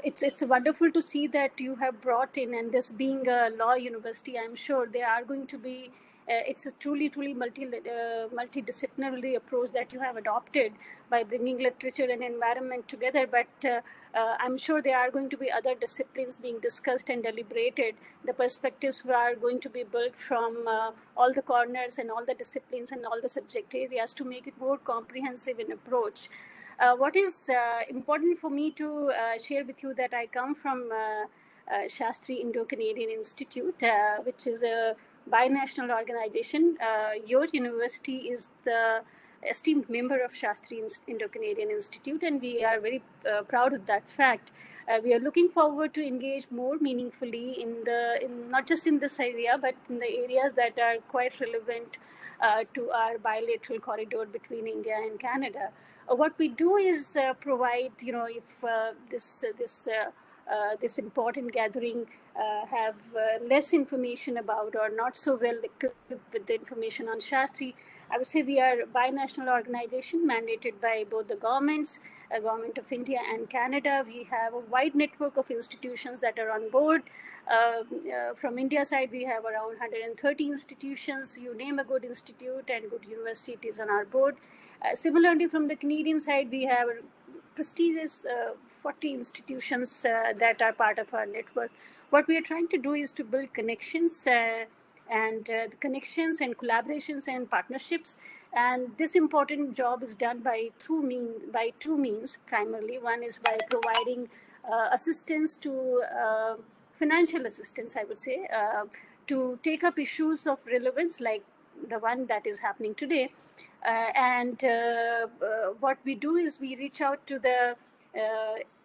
Speaker 6: it's wonderful to see that you have brought in, and this being a law university, I'm sure there are going to be, it's a truly multidisciplinary approach that you have adopted by bringing literature and environment together. But I'm sure there are going to be other disciplines being discussed and deliberated. The perspectives are going to be built from all the corners and all the disciplines and all the subject areas to make it more comprehensive in approach. What is important for me to share with you that I come from Shastri Indo-Canadian Institute, which is a binational organization. Your university is the esteemed member of Shastri Indo-Canadian Institute, and we are very proud of that fact. We are looking forward to engage more meaningfully in not just in this area, but in the areas that are quite relevant to our bilateral corridor between India and Canada. What we do is provide, if this important gathering have less information about or not so well equipped with the information on Shastri, I would say we are a binational organization mandated by both the governments, Government of India and Canada. We have a wide network of institutions that are on board. From India side, we have around 130 institutions. You name a good institute and good university, it is on our board. Similarly, from the Canadian side, we have prestigious 40 institutions that are part of our network. What we are trying to do is to build connections and the connections and collaborations and partnerships. And this important job is done by two means primarily. One is by providing assistance to financial assistance, I would say, to take up issues of relevance like the one that is happening today. What we do is we reach out to the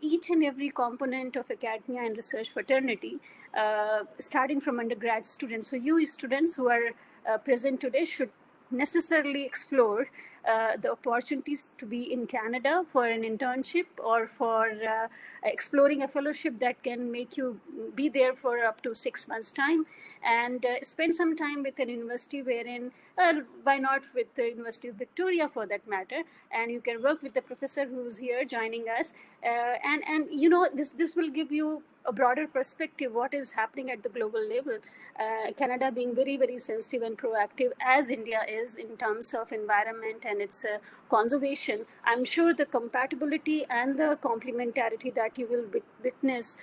Speaker 6: each and every component of academia and research fraternity, starting from undergrad students. So you students who are present today should necessarily explore the opportunities to be in Canada for an internship or for exploring a fellowship that can make you be there for up to 6 months' time, and spend some time with an university wherein, why not with the University of Victoria for that matter, and you can work with the professor who's here joining us, and this will give you a broader perspective what is happening at the global level. Canada being very, very sensitive and proactive as India is in terms of environment and its conservation. I'm sure the compatibility and the complementarity that you will witness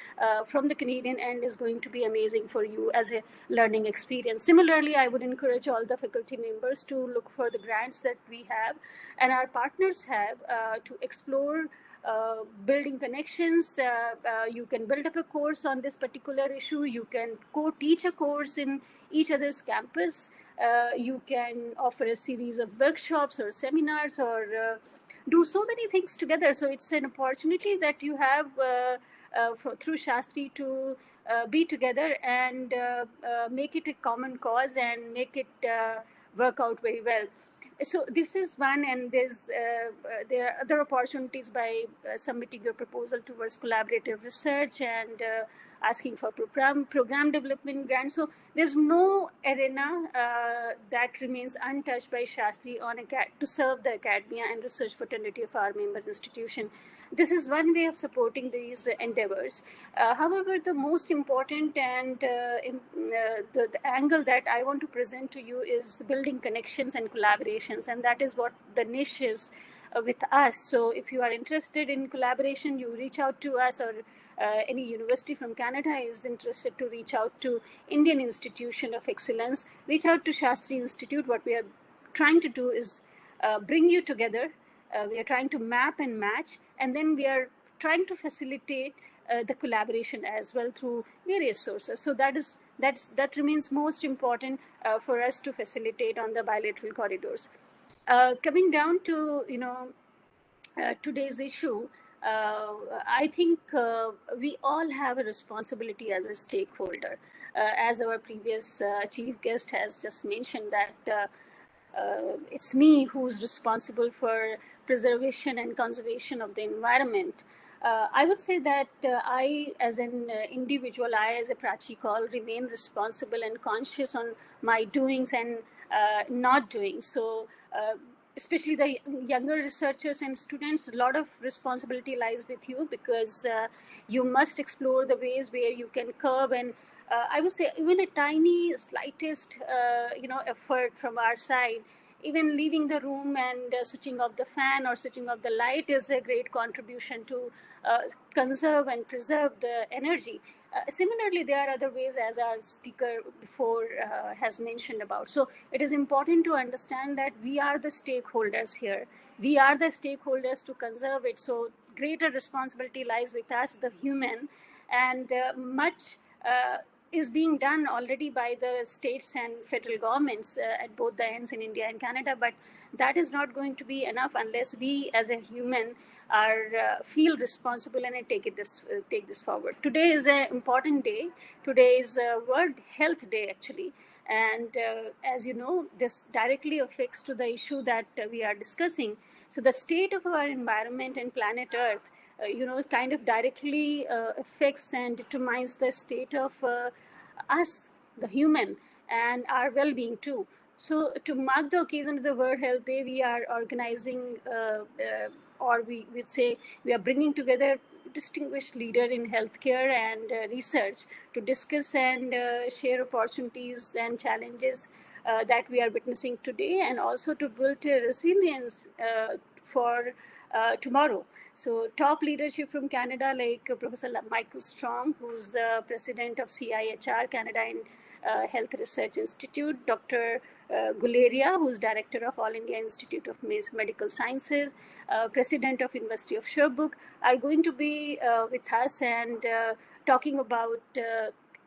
Speaker 6: from the Canadian end is going to be amazing for you as a learning experience. Similarly, I would encourage all the faculty members to look for the grants that we have and our partners have to explore building connections. You can build up a course on this particular issue. You can co-teach a course in each other's campus. You can offer a series of workshops or seminars or do so many things together. So it's an opportunity that you have through Shastri to be together and make it a common cause and make it work out very well. So this is one, and there are other opportunities by submitting your proposal towards collaborative research and asking for program development grants. So there's no arena that remains untouched by Shastri to serve the academia and research fraternity of our member institution. This is one way of supporting these endeavors. However, the most important and the angle that I want to present to you is building connections and collaborations, and that is what the niche is with us. So if you are interested in collaboration, you reach out to us, or any university from Canada is interested to reach out to Indian Institution of Excellence, reach out to Shastri Institute. What we are trying to do is bring you together. We are trying to map and match, and then we are trying to facilitate the collaboration as well through various sources. So that remains most important for us to facilitate on the bilateral corridors. Coming down to, today's issue, I think we all have a responsibility as a stakeholder. As our previous chief guest has just mentioned that it's me who's responsible for preservation and conservation of the environment. I would say that I, as an individual, I, as a Prachi Kaul, remain responsible and conscious on my doings and not doing. So, especially the younger researchers and students, a lot of responsibility lies with you, because you must explore the ways where you can curb and I would say even a tiny, slightest, effort from our side, even leaving the room and switching off the fan or switching off the light is a great contribution to conserve and preserve the energy. Similarly, there are other ways, as our speaker before has mentioned about. So it is important to understand that we are the stakeholders here. We are the stakeholders to conserve it. So greater responsibility lies with us, the human, and much is being done already by the states and federal governments at both the ends in India and Canada. But that is not going to be enough unless we, as a human, are feel responsible and take this forward. Today is an important day. Today is World Health Day, actually, and as you know, this directly affects to the issue that we are discussing. So the state of our environment and planet Earth, kind of directly affects and determines the state of us, the human, and our well-being too. So to mark the occasion of the World Health Day, we are organizing, or we would say we are bringing together distinguished leader in healthcare and research to discuss and share opportunities and challenges that we are witnessing today, and also to build a resilience for tomorrow. So top leadership from Canada, like Professor Michael Strong, who's the president of CIHR, Canada and Health Research Institute, Dr. Guleria, who's director of All India Institute of Medical Sciences, president of University of Sherbrooke, are going to be with us and talking about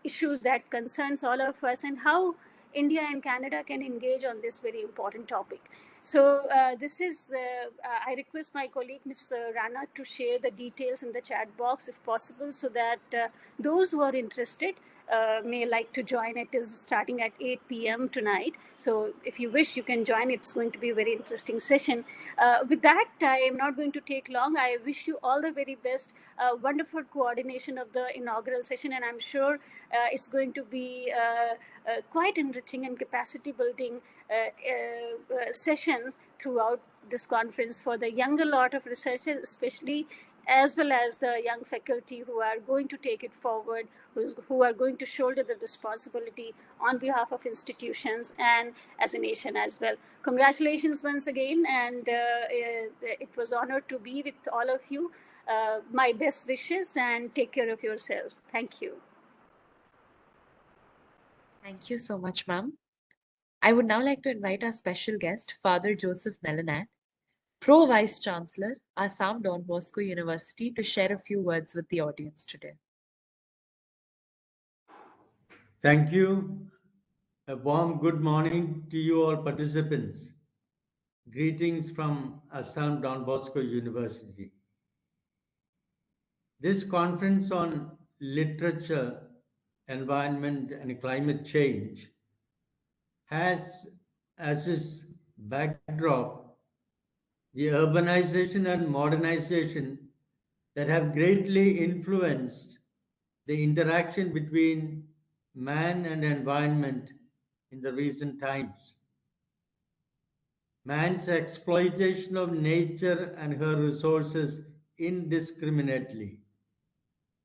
Speaker 6: issues that concerns all of us and how India and Canada can engage on this very important topic. So this is I request my colleague, Ms. Rana, to share the details in the chat box if possible, so that those who are interested may like to join. It is starting at 8 p.m. tonight. So if you wish, you can join. It's going to be a very interesting session. With that, I am not going to take long. I wish you all the very best. Wonderful coordination of the inaugural session, and I'm sure it's going to be quite enriching and capacity building sessions throughout this conference for the younger lot of researchers, especially, as well as the young faculty who are going to take it forward, who are going to shoulder the responsibility on behalf of institutions and as a nation as well. Congratulations once again, and it was honored to be with all of you. My best wishes, and take care of yourselves. Thank you.
Speaker 1: Thank you so much, ma'am. I would now like to invite our special guest, Father Joseph Nellanatt, Pro Vice-Chancellor, Assam Don Bosco University, to share a few words with the audience today.
Speaker 7: Thank you. A warm good morning to you all participants. Greetings from Assam Don Bosco University. This conference on literature, environment and climate change has as its backdrop the urbanization and modernization that have greatly influenced the interaction between man and environment in the recent times. Man's exploitation of nature and her resources indiscriminately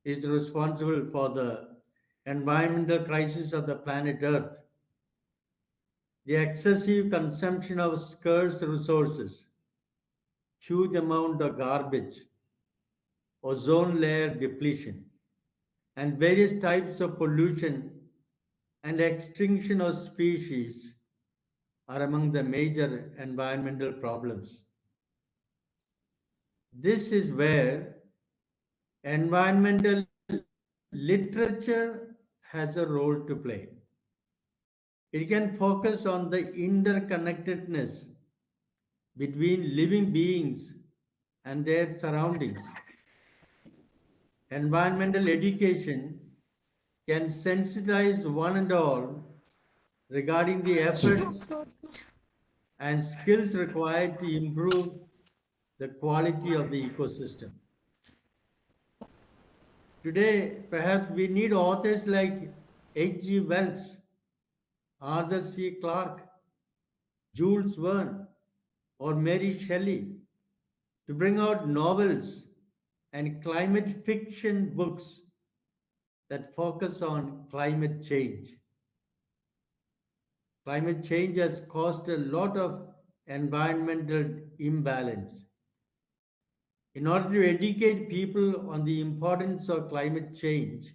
Speaker 7: is responsible for the environmental crisis of the planet Earth. The excessive consumption of scarce resources, huge amount of garbage, ozone layer depletion, and various types of pollution and extinction of species are among the major environmental problems. This is where environmental literature has a role to play. It can focus on the interconnectedness between living beings and their surroundings. Environmental education can sensitize one and all regarding the efforts and skills required to improve the quality of the ecosystem. Today, perhaps we need authors like H.G. Wells, Arthur C. Clarke, Jules Verne, or Mary Shelley to bring out novels and climate fiction books that focus on climate change. Climate change has caused a lot of environmental imbalance. In order to educate people on the importance of climate change,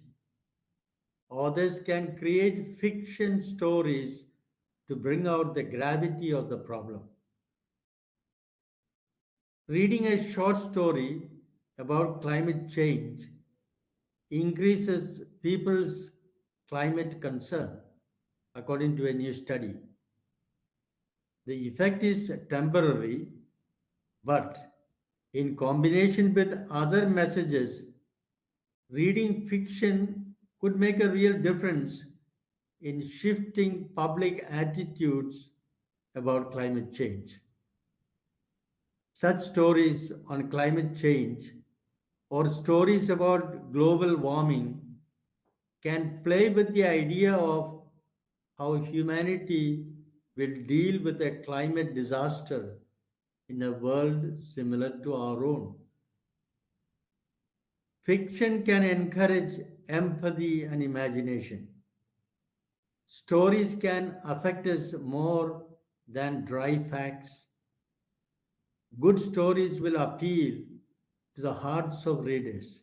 Speaker 7: authors can create fiction stories to bring out the gravity of the problem. Reading a short story about climate change increases people's climate concern, according to a new study. The effect is temporary, but in combination with other messages, reading fiction could make a real difference in shifting public attitudes about climate change. Such stories on climate change or stories about global warming can play with the idea of how humanity will deal with a climate disaster in a world similar to our own. Fiction can encourage empathy and imagination. Stories can affect us more than dry facts. Good stories will appeal to the hearts of readers.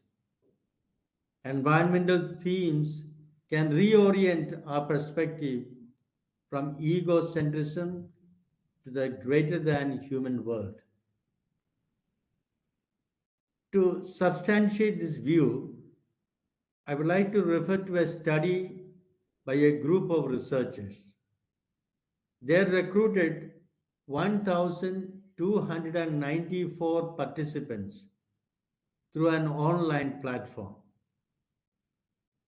Speaker 7: Environmental themes can reorient our perspective from egocentrism to the greater than human world. To substantiate this view, I would like to refer to a study by a group of researchers. They recruited 1,294 participants through an online platform.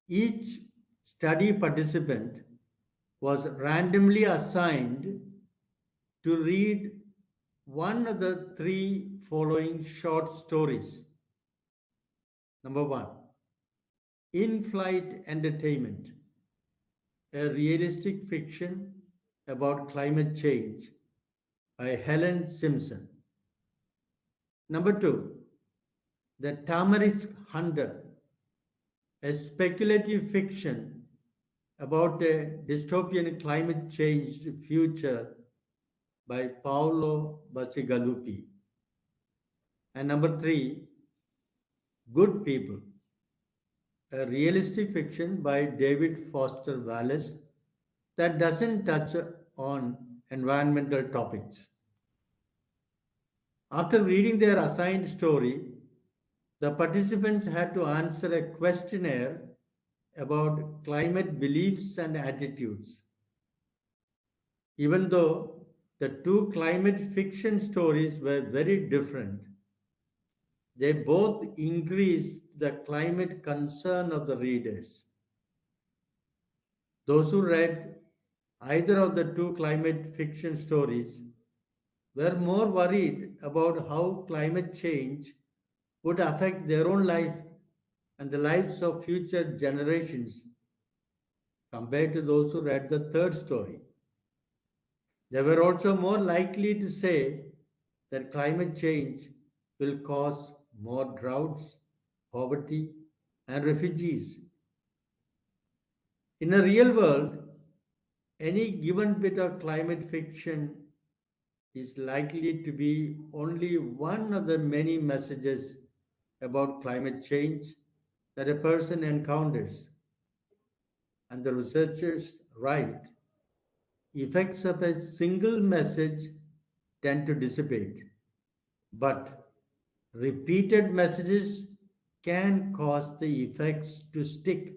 Speaker 7: Each study participant was randomly assigned to read one of the three following short stories. Number one, In-Flight Entertainment, a realistic fiction about climate change by Helen Simpson. Number two, The Tamarisk Hunter, a speculative fiction about a dystopian climate change future by Paolo Bacigalupi. And number three, Good People, a realistic fiction by David Foster Wallace that doesn't touch on environmental topics. After reading their assigned story, the participants had to answer a questionnaire about climate beliefs and attitudes. Even though the two climate fiction stories were very different, they both increased the climate concern of the readers. Those who read either of the two climate fiction stories were more worried about how climate change would affect their own life and the lives of future generations compared to those who read the third story. They were also more likely to say that climate change will cause more droughts, poverty, and refugees. In a real world, any given bit of climate fiction is likely to be only one of the many messages about climate change that a person encounters. And the researchers write, effects of a single message tend to dissipate, but repeated messages can cause the effects to stick.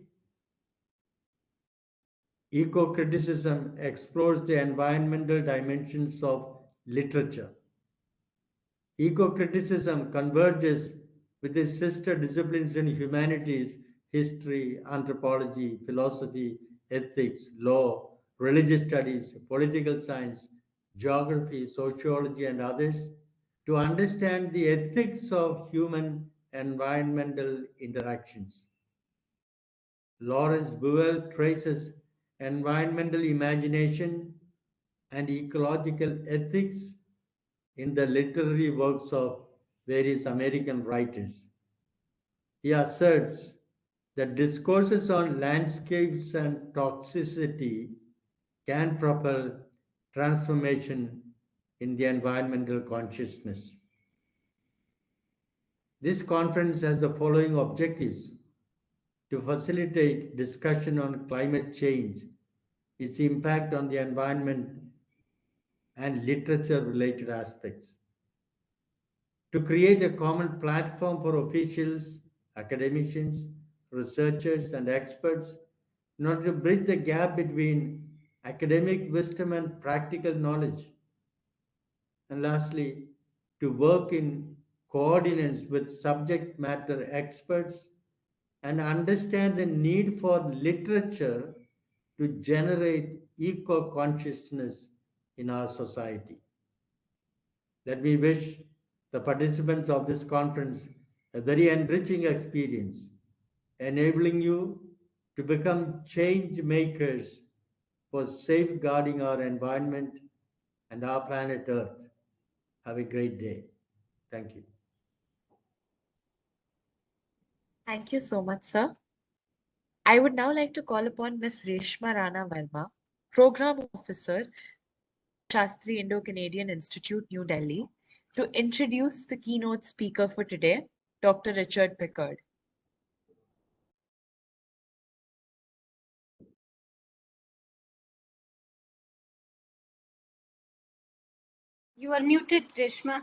Speaker 7: Eco-criticism explores the environmental dimensions of literature. Eco-criticism converges with its sister disciplines in humanities, history, anthropology, philosophy, ethics, law, religious studies, political science, geography, sociology, and others to understand the ethics of human environmental interactions. Lawrence Buell traces environmental imagination and ecological ethics in the literary works of various American writers. He asserts that discourses on landscapes and toxicity can propel transformation in the environmental consciousness. This conference has the following objectives: to facilitate discussion on climate change, its impact on the environment, and literature-related aspects; to create a common platform for officials, academicians, researchers, and experts in order to bridge the gap between academic wisdom and practical knowledge; and lastly, to work in coordinates with subject matter experts and understand the need for literature to generate eco-consciousness in our society. Let me wish the participants of this conference a very enriching experience, enabling you to become change makers for safeguarding our environment and our planet Earth. Have a great day. Thank you.
Speaker 1: Thank you so much, sir. I would now like to call upon Ms. Reshma Rana Verma, Program Officer, Shastri Indo-Canadian Institute, New Delhi, to introduce the keynote speaker for today, Dr. Richard Pickard.
Speaker 6: You are muted, Reshma.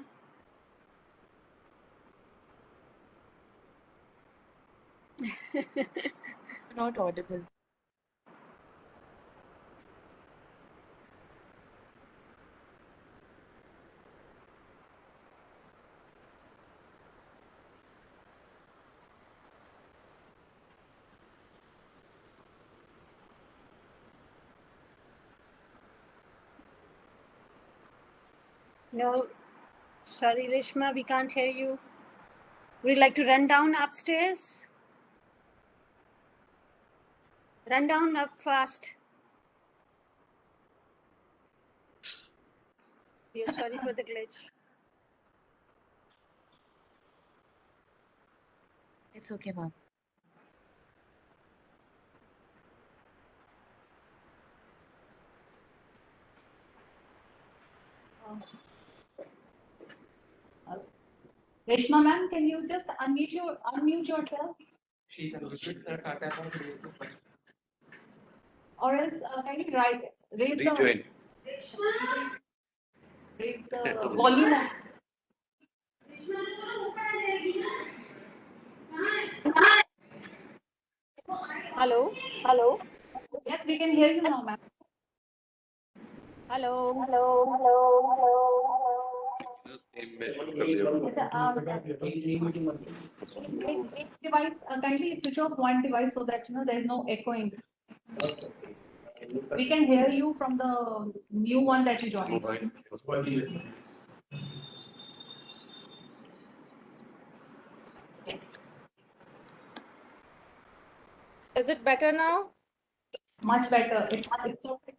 Speaker 1: Not audible.
Speaker 6: No, sorry, Reshma, we can't hear you. Would you like to run down upstairs? Run down up fast. We are sorry for the glitch.
Speaker 1: It's okay, ma'am.
Speaker 3: Reshma ma'am, can you just unmute yourself? Or else can you raise the volume of.
Speaker 8: Hello.
Speaker 3: Yes, we can hear you now, ma'am.
Speaker 8: Hello.
Speaker 3: Device, kindly switch off one device so that there is no echoing. We can hear you from the new one that you joined. Yes.
Speaker 8: Is it better now?
Speaker 3: Much better. It's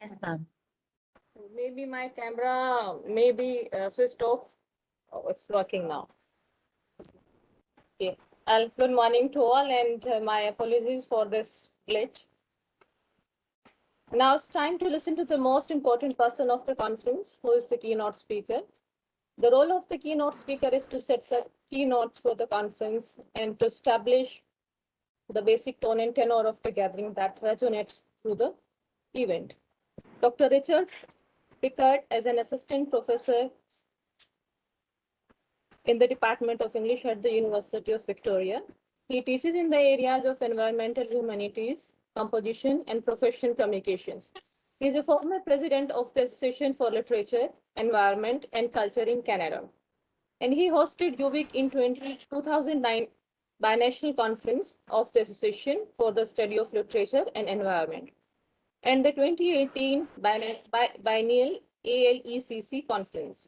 Speaker 1: Yes, ma'am.
Speaker 8: Maybe my camera may be switched off. Oh, it's working now. Okay. Good morning to all, and my apologies for this glitch. Now it's time to listen to the most important person of the conference, who is the keynote speaker. The role of the keynote speaker is to set the keynote for the conference and to establish the basic tone and tenor of the gathering that resonates through the event. Dr. Richard Pickard, as an assistant professor in the Department of English at the University of Victoria, he teaches in the areas of environmental humanities, composition, and professional communications. He is a former president of the Association for Literature, Environment, and Culture in Canada. and he hosted UVic in 2009 binational conference of the Association for the Study of Literature and Environment, and the 2018 biennial ALECC conference.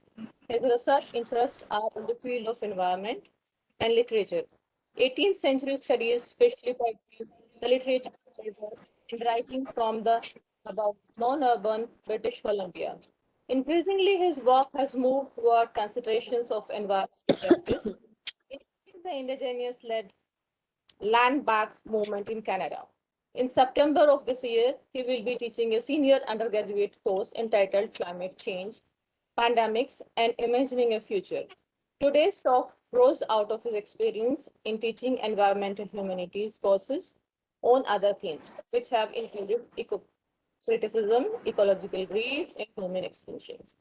Speaker 8: His research interests are in the field of environment and literature, 18th century studies, especially poetry, the literature and writing from the about non-urban British Columbia. Increasingly, his work has moved toward considerations of environmental justice, including the indigenous-led land back movement in Canada. In September of this year, he will be teaching a senior undergraduate course entitled Climate Change, Pandemics, and Imagining a Future. Today's talk grows out of his experience in teaching environmental humanities courses on other themes, which have included eco-criticism, ecological grief, and human extinctions.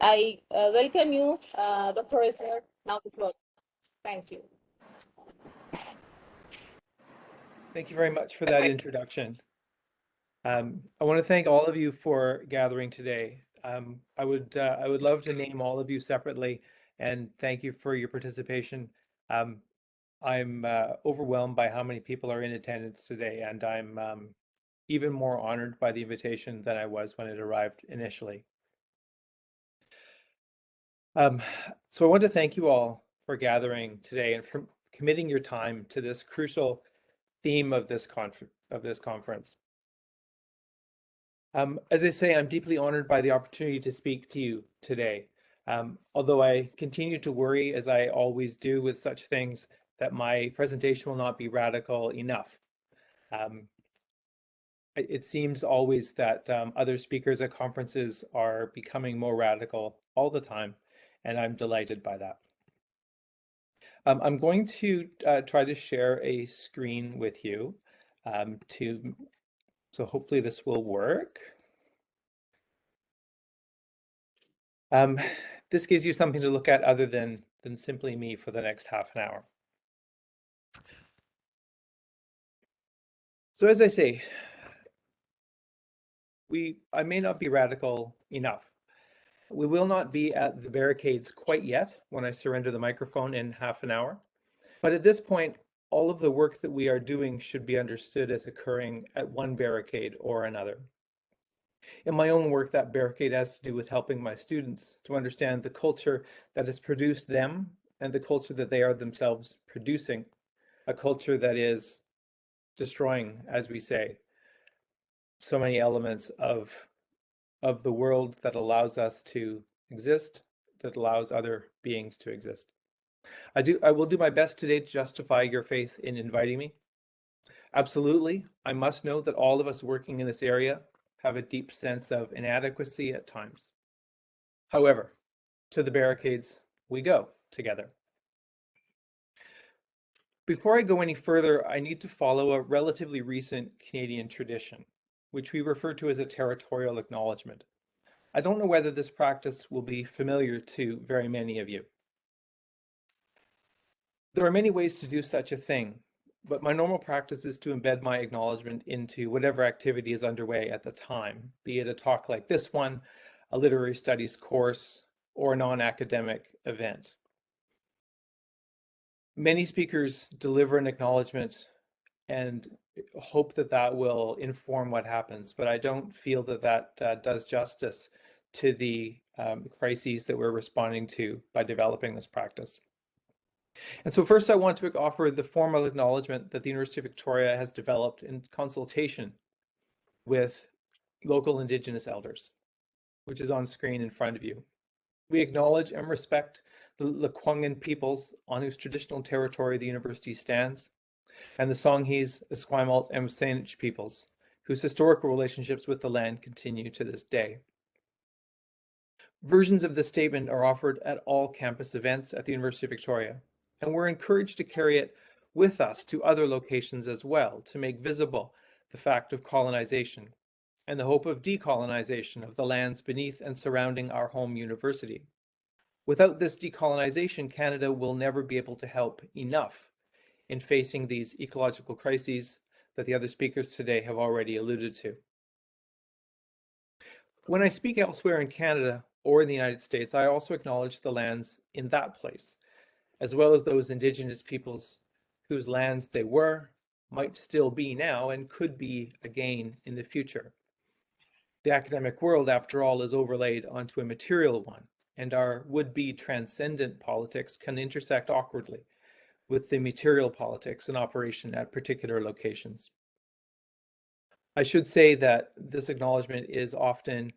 Speaker 8: I welcome you, the professor. Now the floor. Thank you.
Speaker 9: Thank you very much for that introduction. I want to thank all of you for gathering today. I would love to name all of you separately and thank you for your participation. I'm overwhelmed by how many people are in attendance today, and I'm even more honored by the invitation than I was when it arrived initially. So I want to thank you all for gathering today and for committing your time to this crucial theme of this conference. As I say, I'm deeply honored by the opportunity to speak to you today. Although I continue to worry, as I always do with such things, that my presentation will not be radical enough. It seems always that other speakers at conferences are becoming more radical all the time, and I'm delighted by that. I'm going to try to share a screen with you so hopefully this will work. This gives you something to look at other than simply me for the next half an hour. So as I say, I may not be radical enough. We will not be at the barricades quite yet when I surrender the microphone in half an hour. But at this point, all of the work that we are doing should be understood as occurring at one barricade or another. In my own work, that barricade has to do with helping my students to understand the culture that has produced them and the culture that they are themselves producing, a culture that is destroying, as we say, so many elements of the world that allows us to exist, that allows other beings to exist. I will do my best today to justify your faith in inviting me. Absolutely, I must note that all of us working in this area have a deep sense of inadequacy at times. However, to the barricades we go together. Before I go any further, I need to follow a relatively recent Canadian tradition, which we refer to as a territorial acknowledgement. I don't know whether this practice will be familiar to very many of you. There are many ways to do such a thing, but my normal practice is to embed my acknowledgement into whatever activity is underway at the time, be it a talk like this one, a literary studies course, or a non-academic event. Many speakers deliver an acknowledgement and hope that that will inform what happens, but I don't feel that that does justice to the crises that we're responding to by developing this practice. And so first I want to offer the formal acknowledgement that the University of Victoria has developed in consultation with local Indigenous elders, which is on screen in front of you. We acknowledge and respect the Lekwungen peoples on whose traditional territory the university stands, and the Songhees, Esquimalt, and Saanich peoples, whose historical relationships with the land continue to this day. Versions of this statement are offered at all campus events at the University of Victoria, and we're encouraged to carry it with us to other locations as well to make visible the fact of colonization and the hope of decolonization of the lands beneath and surrounding our home university. Without this decolonization, Canada will never be able to help enough in facing these ecological crises that the other speakers today have already alluded to. When I speak elsewhere in Canada, or in the United States, I also acknowledge the lands in that place, as well as those Indigenous peoples whose lands they were, might still be now, and could be again in the future. The academic world, after all, is overlaid onto a material one, and our would-be transcendent politics can intersect awkwardly with the material politics in operation at particular locations. I should say that this acknowledgement is often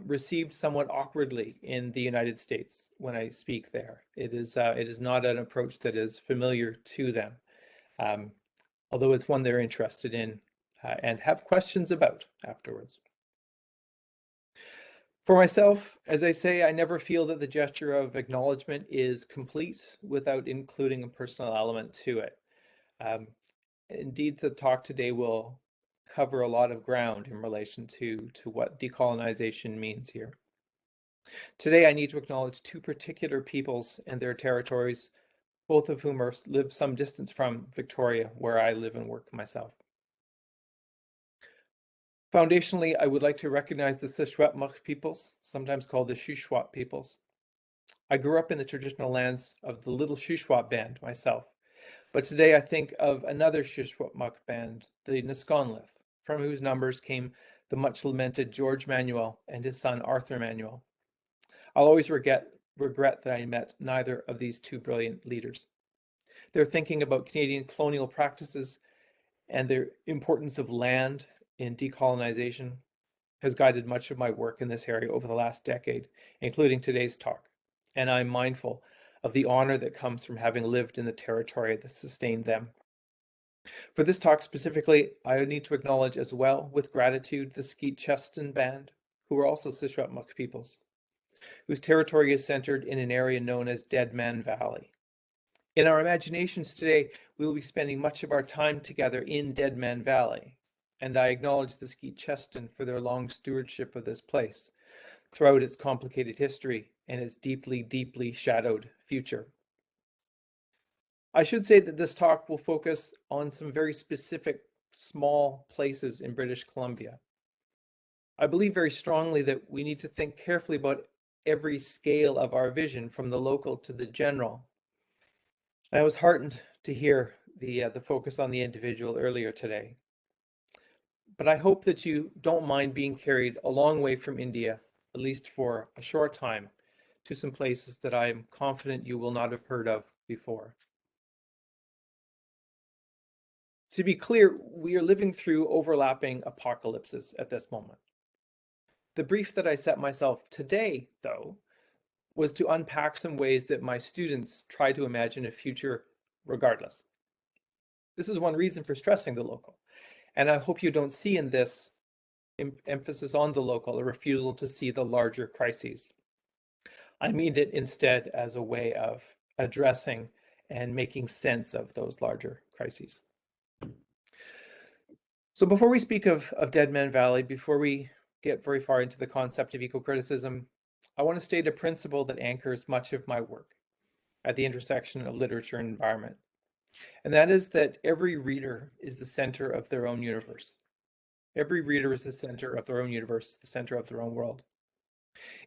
Speaker 9: received somewhat awkwardly in the United States when I speak there. It is not an approach that is familiar to them, although it's one they're interested in and have questions about afterwards. For myself, as I say, I never feel that the gesture of acknowledgement is complete without including a personal element to it. Indeed, the talk today will cover a lot of ground in relation to what decolonization means here. Today, I need to acknowledge two particular peoples and their territories, both of whom live some distance from Victoria, where I live and work myself. Foundationally, I would like to recognize the Sichuan peoples, sometimes called the Shuswap peoples. I grew up in the traditional lands of the Little Shuswap band myself, but today I think of another Shuswap band, the Nisconlith, from whose numbers came the much lamented George Manuel and his son Arthur Manuel. I'll always regret that I met neither of these two brilliant leaders. Their thinking about Canadian colonial practices and their importance of land in decolonization has guided much of my work in this area over the last decade, including today's talk. And I'm mindful of the honor that comes from having lived in the territory that sustained them. For this talk specifically, I need to acknowledge as well, with gratitude, the Skeet Cheston Band, who are also Sichuan peoples, whose territory is centered in an area known as Dead Man Valley. In our imaginations today, we will be spending much of our time together in Dead Man Valley, and I acknowledge the Skeet Cheston for their long stewardship of this place throughout its complicated history and its deeply, deeply shadowed future. I should say that this talk will focus on some very specific small places in British Columbia. I believe very strongly that we need to think carefully about every scale of our vision, from the local to the general. I was heartened to hear the focus on the individual earlier today. But I hope that you don't mind being carried a long way from India, at least for a short time, to some places that I am confident you will not have heard of before. To be clear, we are living through overlapping apocalypses at this moment. The brief that I set myself today, though, was to unpack some ways that my students try to imagine a future regardless. This is one reason for stressing the local. And I hope you don't see in this emphasis on the local a refusal to see the larger crises. I mean it instead as a way of addressing and making sense of those larger crises. So before we speak of Dead Man Valley, before we get very far into the concept of eco-criticism, I want to state a principle that anchors much of my work at the intersection of literature and environment. And that is that every reader is the center of their own universe. Every reader is the center of their own universe, the center of their own world.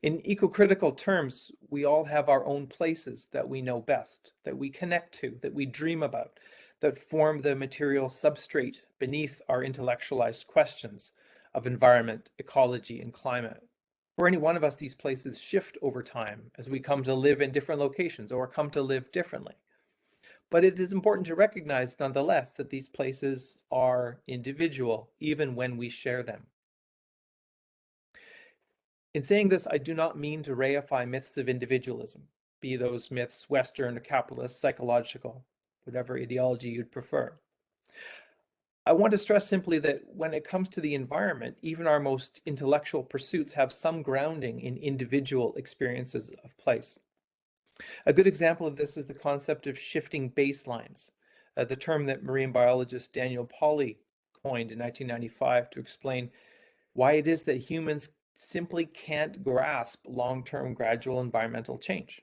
Speaker 9: In eco-critical terms, we all have our own places that we know best, that we connect to, that we dream about, that form the material substrate beneath our intellectualized questions of environment, ecology, and climate. For any one of us, these places shift over time as we come to live in different locations or come to live differently. But it is important to recognize, nonetheless, that these places are individual, even when we share them. In saying this, I do not mean to reify myths of individualism, be those myths Western, capitalist, psychological, whatever ideology you'd prefer. I want to stress simply that when it comes to the environment, even our most intellectual pursuits have some grounding in individual experiences of place. A good example of this is the concept of shifting baselines, the term that marine biologist Daniel Pauly coined in 1995 to explain why it is that humans simply can't grasp long-term gradual environmental change.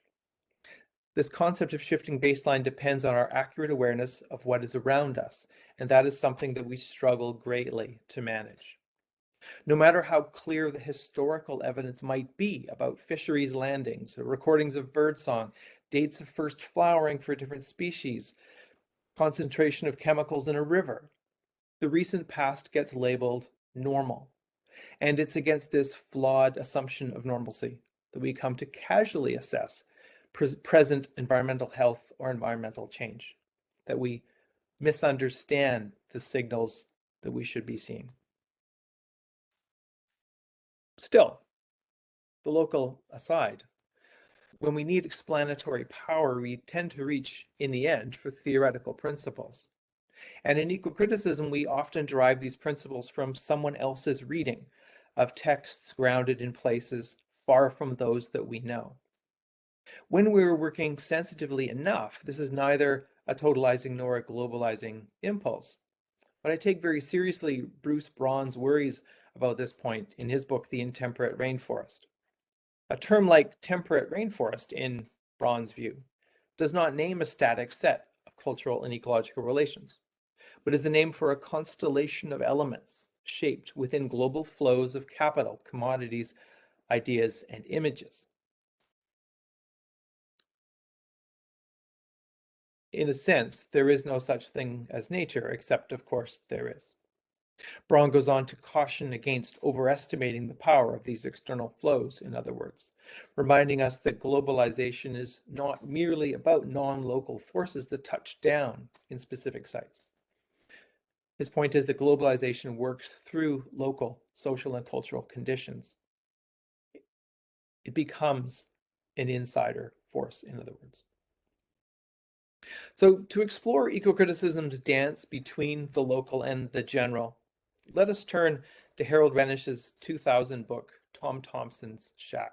Speaker 9: This concept of shifting baseline depends on our accurate awareness of what is around us, and that is something that we struggle greatly to manage. No matter how clear the historical evidence might be about fisheries landings, recordings of birdsong, dates of first flowering for different species, concentration of chemicals in a river, the recent past gets labeled normal. And it's against this flawed assumption of normalcy that we come to casually assess present environmental health or environmental change, that we misunderstand the signals that we should be seeing. Still, the local aside, when we need explanatory power, we tend to reach, in the end, for theoretical principles. And in eco-criticism, we often derive these principles from someone else's reading of texts grounded in places far from those that we know. When we're working sensitively enough, this is neither a totalizing nor a globalizing impulse. But I take very seriously Bruce Braun's worries about this point in his book, The Intemperate Rainforest. A term like temperate rainforest, in Braun's view, does not name a static set of cultural and ecological relations, but is the name for a constellation of elements shaped within global flows of capital, commodities, ideas, and images. In a sense, there is no such thing as nature, except, of course, there is. Braun goes on to caution against overestimating the power of these external flows, in other words, reminding us that globalization is not merely about non-local forces that touch down in specific sites. His point is that globalization works through local social and cultural conditions. It becomes an insider force, in other words. So to explore eco-criticism's dance between the local and the general, let us turn to Harold Renish's 2000 book, Tom Thompson's Shack.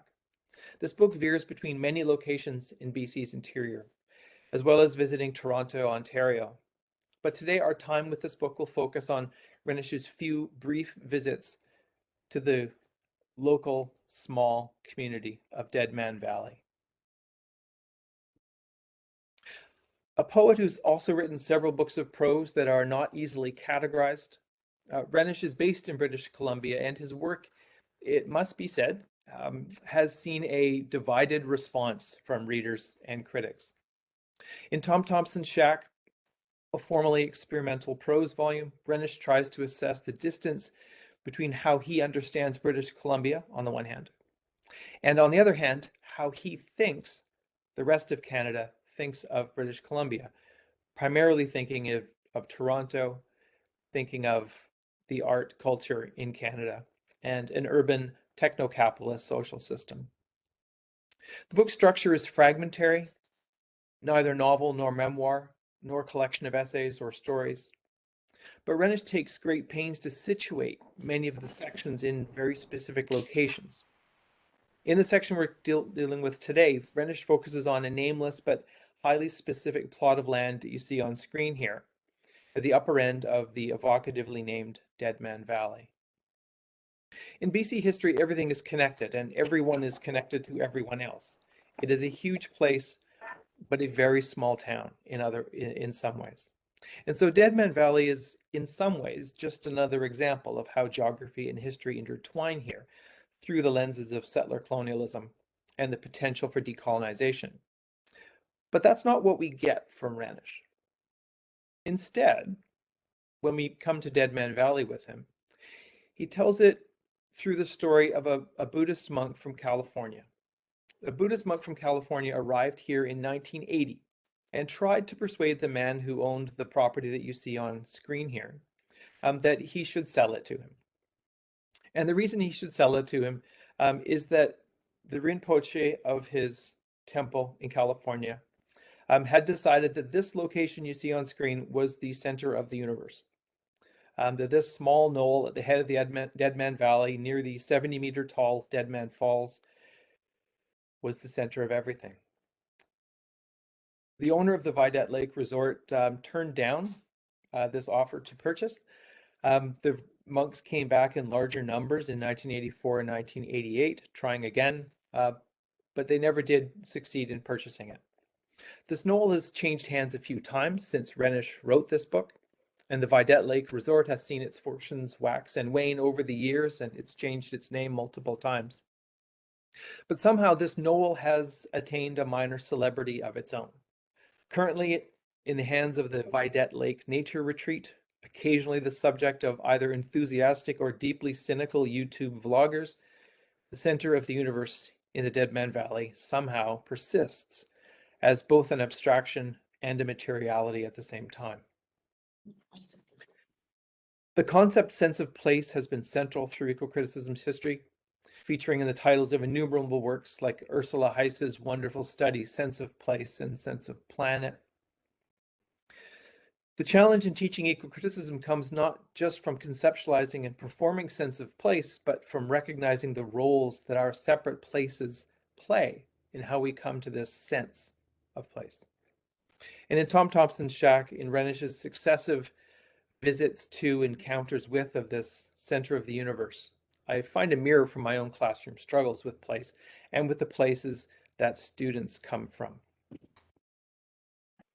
Speaker 9: This book veers between many locations in BC's interior, as well as visiting Toronto, Ontario. But today our time with this book will focus on Renish's few brief visits to the local small community of Dead Man Valley. A poet who's also written several books of prose that are not easily categorized. Renish is based in British Columbia, and his work, it must be said, has seen a divided response from readers and critics. In Tom Thompson's Shack, a formally experimental prose volume, Renish tries to assess the distance between how he understands British Columbia, on the one hand, and on the other hand, how he thinks the rest of Canada thinks of British Columbia, primarily thinking of Toronto, thinking of the art culture in Canada, and an urban techno-capitalist social system. The book's structure is fragmentary, neither novel nor memoir, nor collection of essays or stories. But Renish takes great pains to situate many of the sections in very specific locations. In the section we're dealing with today, Renish focuses on a nameless but highly specific plot of land that you see on screen here, at the upper end of the evocatively named Dead Man Valley. In BC history, everything is connected and everyone is connected to everyone else. It is a huge place, but a very small town in some ways. And so Dead Man Valley is in some ways just another example of how geography and history intertwine here through the lenses of settler colonialism and the potential for decolonization. But that's not what we get from Renish. Instead, when we come to Dead Man Valley with him, he tells it through the story of a Buddhist monk from California. A Buddhist monk from California arrived here in 1980 and tried to persuade the man who owned the property that you see on screen here that he should sell it to him. And the reason he should sell it to him is that the Rinpoche of his temple in California had decided that this location you see on screen was the center of the universe. That this small knoll at the head of the Dead Man Valley near the 70-meter tall Dead Man Falls was the center of everything. The owner of the Vidette Lake Resort turned down this offer to purchase. The monks came back in larger numbers in 1984 and 1988, trying again, but they never did succeed in purchasing it. This knoll has changed hands a few times since Renish wrote this book. And the Vidette Lake Resort has seen its fortunes wax and wane over the years, and it's changed its name multiple times. But somehow this knoll has attained a minor celebrity of its own. Currently in the hands of the Vidette Lake Nature Retreat, occasionally the subject of either enthusiastic or deeply cynical YouTube vloggers, the center of the universe in the Dead Man Valley somehow persists as both an abstraction and a materiality at the same time. The concept sense of place has been central through eco-criticism's history, featuring in the titles of innumerable works like Ursula Heiss's wonderful study, Sense of Place and Sense of Planet. The challenge in teaching eco-criticism comes not just from conceptualizing and performing sense of place, but from recognizing the roles that our separate places play in how we come to this sense of place. And in Tom Thompson's Shack, in Renish's successive visits to, encounters with of this center of the universe, I find a mirror from my own classroom struggles with place and with the places that students come from.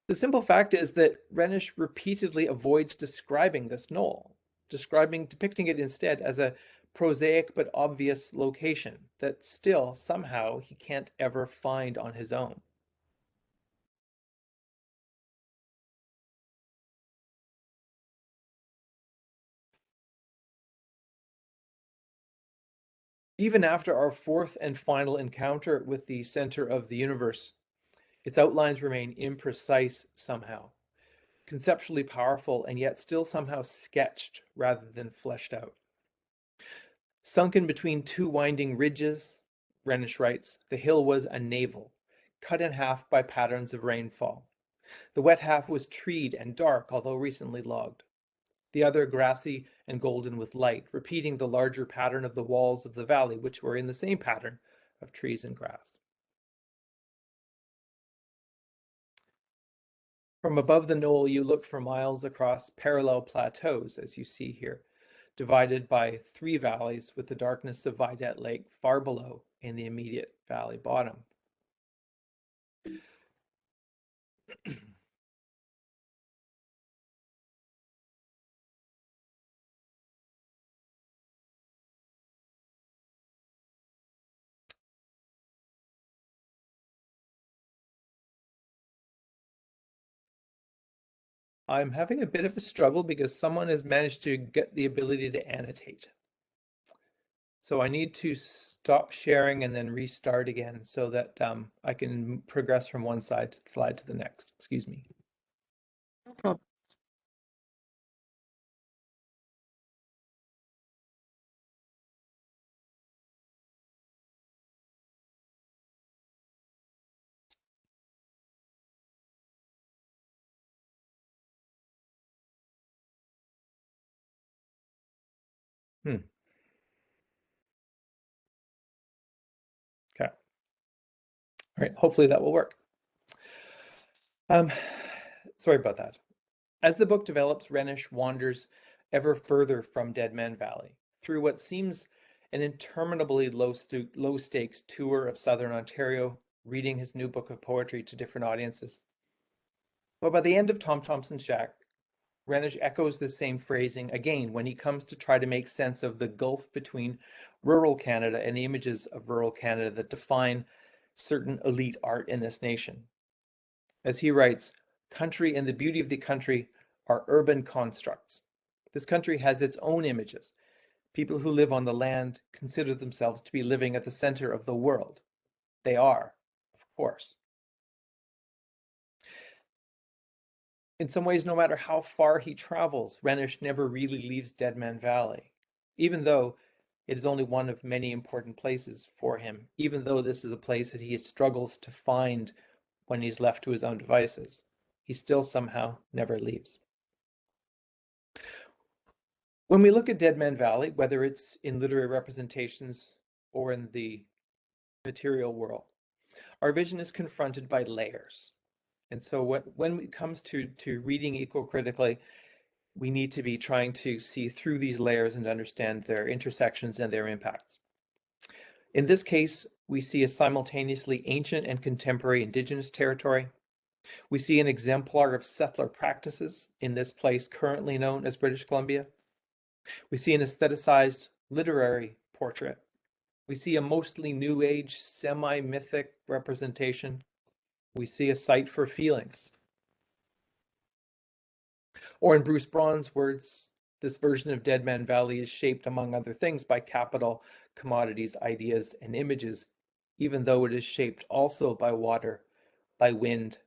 Speaker 9: The simple fact is that Renish repeatedly avoids describing this knoll, depicting it instead as a prosaic but obvious location that still somehow he can't ever find on his own. Even after our fourth and final encounter with the center of the universe, its outlines remain imprecise somehow, conceptually powerful and yet still somehow sketched rather than fleshed out. Sunken between two winding ridges, Renish writes, the hill was a navel, cut in half by patterns of rainfall. The wet half was treed and dark, although recently logged. The other grassy and golden with light, repeating the larger pattern of the walls of the valley, which were in the same pattern of trees and grass. From above the knoll, you look for miles across parallel plateaus, as you see here, divided by three valleys with the darkness of Vidette Lake far below in the immediate valley bottom. I'm having a bit of a struggle because someone has managed to get the ability to annotate. So I need to stop sharing and then restart again so that I can progress from one slide to the next. Excuse me.
Speaker 1: No problem.
Speaker 9: Okay. All right, hopefully that will work. Sorry about that. As the book develops, Renish wanders ever further from Dead Man Valley through what seems an interminably low-stakes tour of Southern Ontario, reading his new book of poetry to different audiences. But by the end of Tom Thompson's Shack, Renish echoes the same phrasing again when he comes to try to make sense of the gulf between rural Canada and the images of rural Canada that define certain elite art in this nation. As he writes, country and the beauty of the country are urban constructs. This country has its own images. People who live on the land consider themselves to be living at the center of the world. They are, of course. In some ways, no matter how far he travels, Renish never really leaves Dead Man Valley, even though it is only one of many important places for him, even though this is a place that he struggles to find when he's left to his own devices. He still somehow never leaves. When we look at Dead Man Valley, whether it's in literary representations or in the material world, our vision is confronted by layers. And so when it comes to reading eco-critically, we need to be trying to see through these layers and understand their intersections and their impacts. In this case, we see a simultaneously ancient and contemporary Indigenous territory, We see an exemplar of settler practices in this place currently known as British Columbia. We see an aestheticized literary portrait. We see a mostly New Age, semi-mythic representation. We see a site for feelings. Or in Bruce Braun's words, this version of Dead Man Valley is shaped, among other things, by capital, commodities, ideas, and images, even though it is shaped also by water, by wind,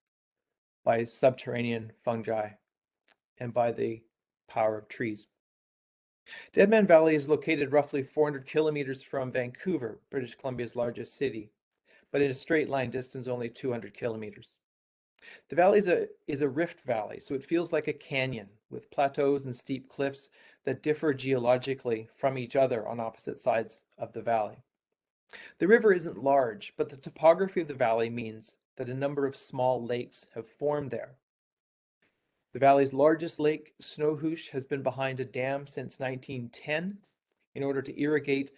Speaker 9: by subterranean fungi, and by the power of trees. Dead Man Valley is located roughly 400 kilometers from Vancouver, British Columbia's largest city, but in a straight line distance only 200 kilometers. The valley is a rift valley, so it feels like a canyon with plateaus and steep cliffs that differ geologically from each other on opposite sides of the valley. The river isn't large, but the topography of the valley means that a number of small lakes have formed there. The valley's largest lake, Snowhoosh, has been behind a dam since 1910 in order to irrigate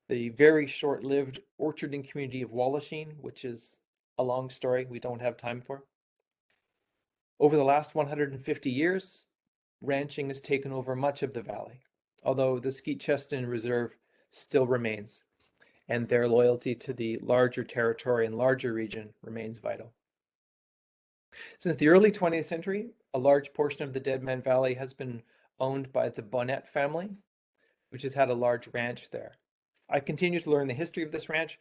Speaker 9: the very short-lived orcharding community of Wallachine, which is a long story we don't have time for. Over the last 150 years, ranching has taken over much of the valley, although the Skeet-Cheston Reserve still remains, and their loyalty to the larger territory and larger region remains vital. Since the early 20th century, a large portion of the Dead Man Valley has been owned by the Bonnet family, which has had a large ranch there. I continue to learn the history of this ranch,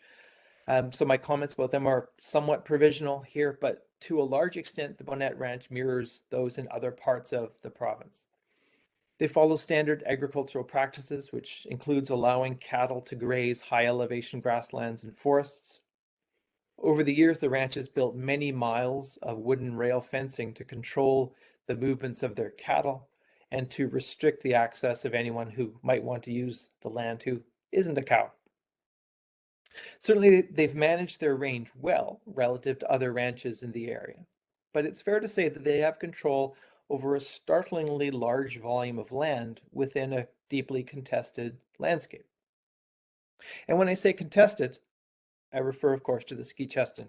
Speaker 9: so my comments about them are somewhat provisional here, but to a large extent, the Bonnet Ranch mirrors those in other parts of the province. They follow standard agricultural practices, which includes allowing cattle to graze high elevation grasslands and forests. Over the years, the ranch has built many miles of wooden rail fencing to control the movements of their cattle and to restrict the access of anyone who might want to use the land who isn't a cow. Certainly, they've managed their range well relative to other ranches in the area, but it's fair to say that they have control over a startlingly large volume of land within a deeply contested landscape. And when I say contested, I refer, of course, to the Skeet-Cheston.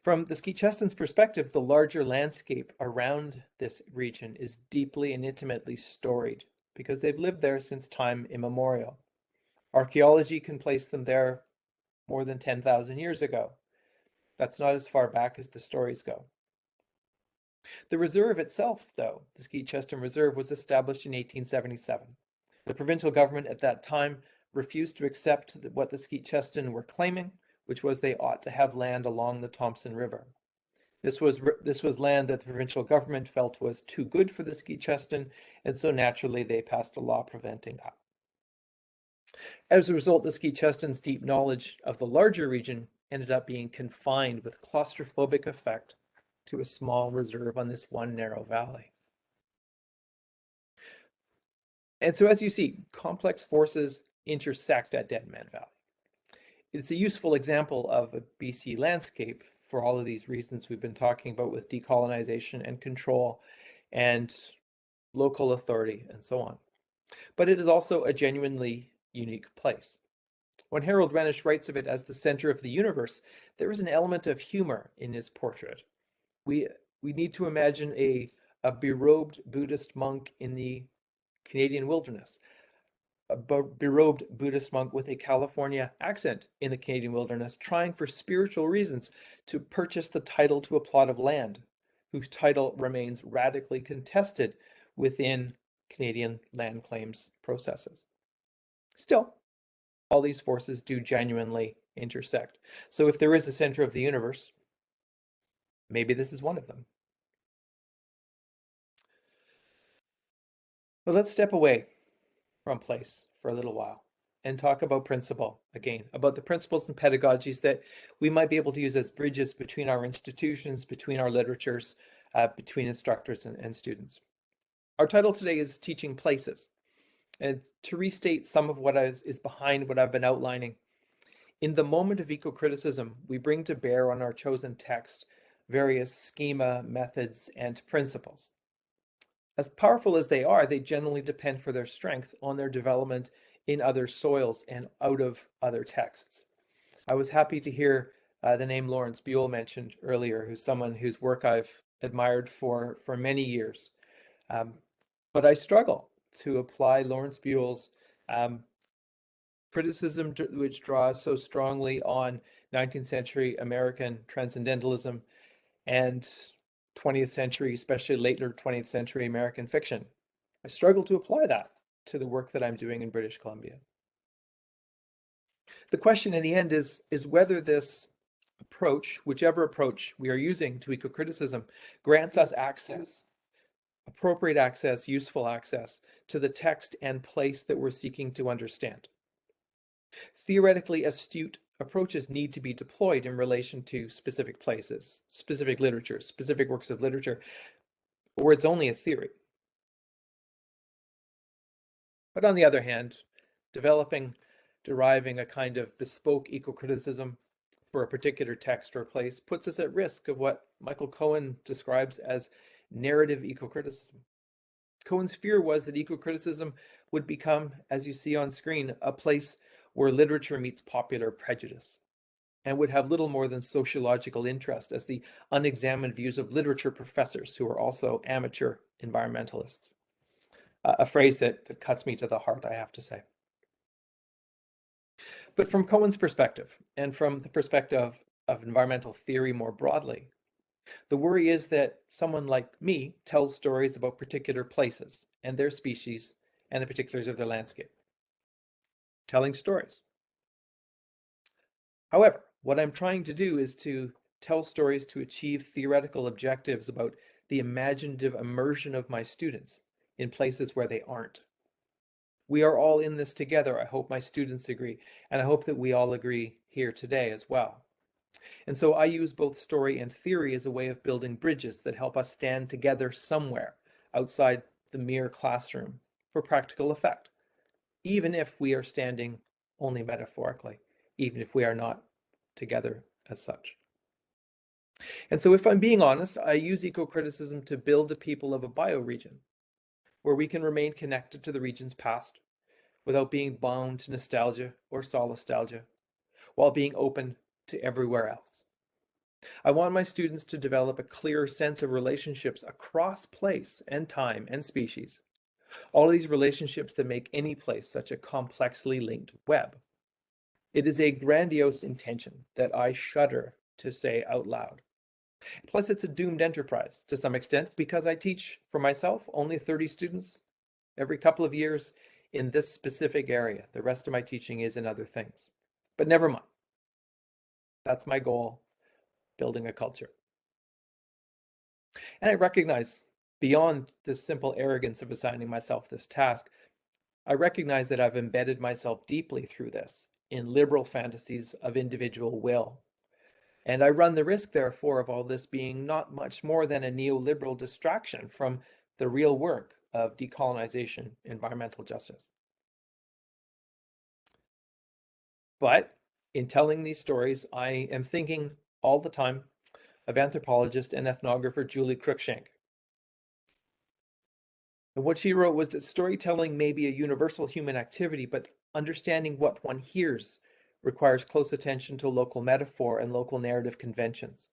Speaker 9: From the Skeet-Cheston's perspective, the larger landscape around this region is deeply and intimately storied because they've lived there since time immemorial. Archaeology can place them there more than 10,000 years ago. That's not as far back as the stories go. The reserve itself, though, the Skeet-Cheston Reserve, was established in 1877. The provincial government at that time refused to accept what the Skeet-Cheston were claiming, which was they ought to have land along the Thompson River. This was land that the provincial government felt was too good for the Skeet-Cheston, and so naturally they passed a law preventing that. As a result, the Skeet-Cheston's deep knowledge of the larger region ended up being confined with claustrophobic effect to a small reserve on this one narrow valley. And so as you see, complex forces intersect at Dead Man Valley. It's a useful example of a BC landscape for all of these reasons we've been talking about with decolonization and control and local authority and so on. But it is also a genuinely unique place. When Harold Renish writes of it as the center of the universe, there is an element of humor in his portrait. We need to imagine a berobed Buddhist monk in the Canadian wilderness, a berobed Buddhist monk with a California accent in the Canadian wilderness, trying for spiritual reasons to purchase the title to a plot of land, whose title remains radically contested within Canadian land claims processes. Still, all these forces do genuinely intersect. So if there is a center of the universe, maybe this is one of them. But let's step away from place for a little while and talk about principle again, about the principles and pedagogies that we might be able to use as bridges between our institutions, between our literatures, between instructors and students. Our title today is Teaching Places. And to restate some of what is behind what I've been outlining, in the moment of eco-criticism, we bring to bear on our chosen text various schema, methods, and principles. As powerful as they are, they generally depend for their strength on their development in other soils and out of other texts. I was happy to hear the name Lawrence Buell mentioned earlier, who's someone whose work I've admired for many years. But I struggle to apply Lawrence Buell's criticism, which draws so strongly on 19th century American transcendentalism and 20th century, especially later 20th century American fiction. I struggle to apply that to the work that I'm doing in British Columbia. The question in the end is whether this approach, whichever approach we are using to eco-criticism, grants us access, appropriate access, useful access to the text and place that we're seeking to understand. Theoretically astute approaches need to be deployed in relation to specific places, specific literature, specific works of literature, or it's only a theory. But on the other hand, deriving a kind of bespoke eco-criticism for a particular text or place puts us at risk of what Michael Cohen describes as narrative eco-criticism. Cohen's fear was that eco-criticism would become, as you see on screen, a place where literature meets popular prejudice and would have little more than sociological interest as the unexamined views of literature professors who are also amateur environmentalists. A phrase that cuts me to the heart, I have to say. But from Cohen's perspective, and from the perspective of environmental theory more broadly, the worry is that someone like me tells stories about particular places and their species and the particulars of their landscape. Telling stories. However, what I'm trying to do is to tell stories to achieve theoretical objectives about the imaginative immersion of my students in places where they aren't. We are all in this together. I hope my students agree, and I hope that we all agree here today as well. And so I use both story and theory as a way of building bridges that help us stand together somewhere outside the mere classroom for practical effect, even if we are standing only metaphorically, even if we are not together as such. And so if I'm being honest, I use eco-criticism to build the people of a bioregion where we can remain connected to the region's past without being bound to nostalgia or solastalgia, while being open to everywhere else. I want my students to develop a clearer sense of relationships across place and time and species. All of these relationships that make any place such a complexly linked web. It is a grandiose intention that I shudder to say out loud. Plus, it's a doomed enterprise to some extent because I teach for myself only 30 students every couple of years in this specific area. The rest of my teaching is in other things. But never mind. That's my goal, building a culture. And I recognize beyond this simple arrogance of assigning myself this task, I recognize that I've embedded myself deeply through this in liberal fantasies of individual will. And I run the risk, therefore, of all this being not much more than a neoliberal distraction from the real work of decolonization, environmental justice. But in telling these stories, I am thinking all the time of anthropologist and ethnographer Julie Cruikshank. And what she wrote was that storytelling may be a universal human activity, but understanding what one hears requires close attention to local metaphor and local narrative conventions.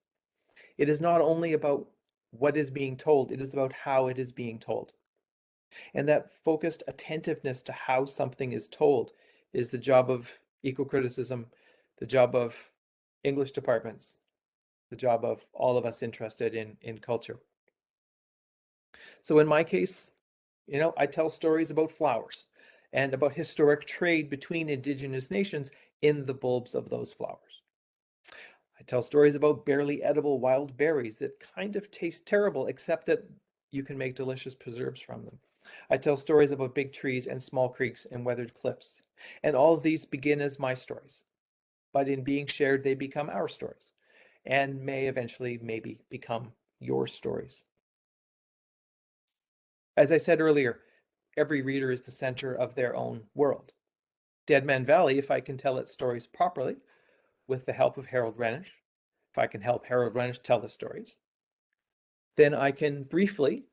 Speaker 9: It is not only about what is being told, it is about how it is being told. And that focused attentiveness to how something is told is the job of eco-criticism, the job of English departments, the job of all of us interested in culture. So in my case, I tell stories about flowers and about historic trade between Indigenous nations in the bulbs of those flowers. I tell stories about barely edible wild berries that kind of taste terrible, except that you can make delicious preserves from them. I tell stories about big trees and small creeks and weathered cliffs. And all of these begin as my stories. But in being shared, they become our stories and may eventually maybe become your stories. As I said earlier, every reader is the center of their own world. Dead Man Valley, if I can tell its stories properly, with the help of Harold Renish, if I can help Harold Renish tell the stories, then I can briefly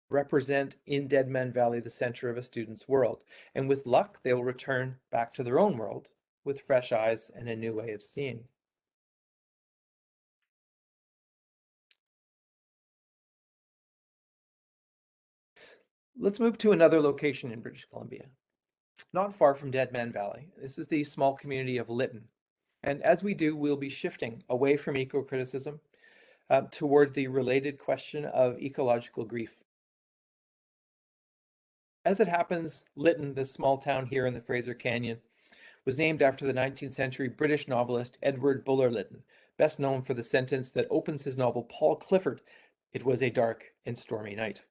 Speaker 9: represent in Dead Man Valley the center of a student's world. And with luck, they will return back to their own world with fresh eyes and a new way of seeing. Let's move to another location in British Columbia, not far from Dead Man Valley. This is the small community of Lytton. And as we do, we'll be shifting away from eco-criticism toward the related question of ecological grief. As it happens, Lytton, this small town here in the Fraser Canyon, was named after the 19th century British novelist Edward Bulwer Lytton, best known for the sentence that opens his novel Paul Clifford, "It was a dark and stormy night."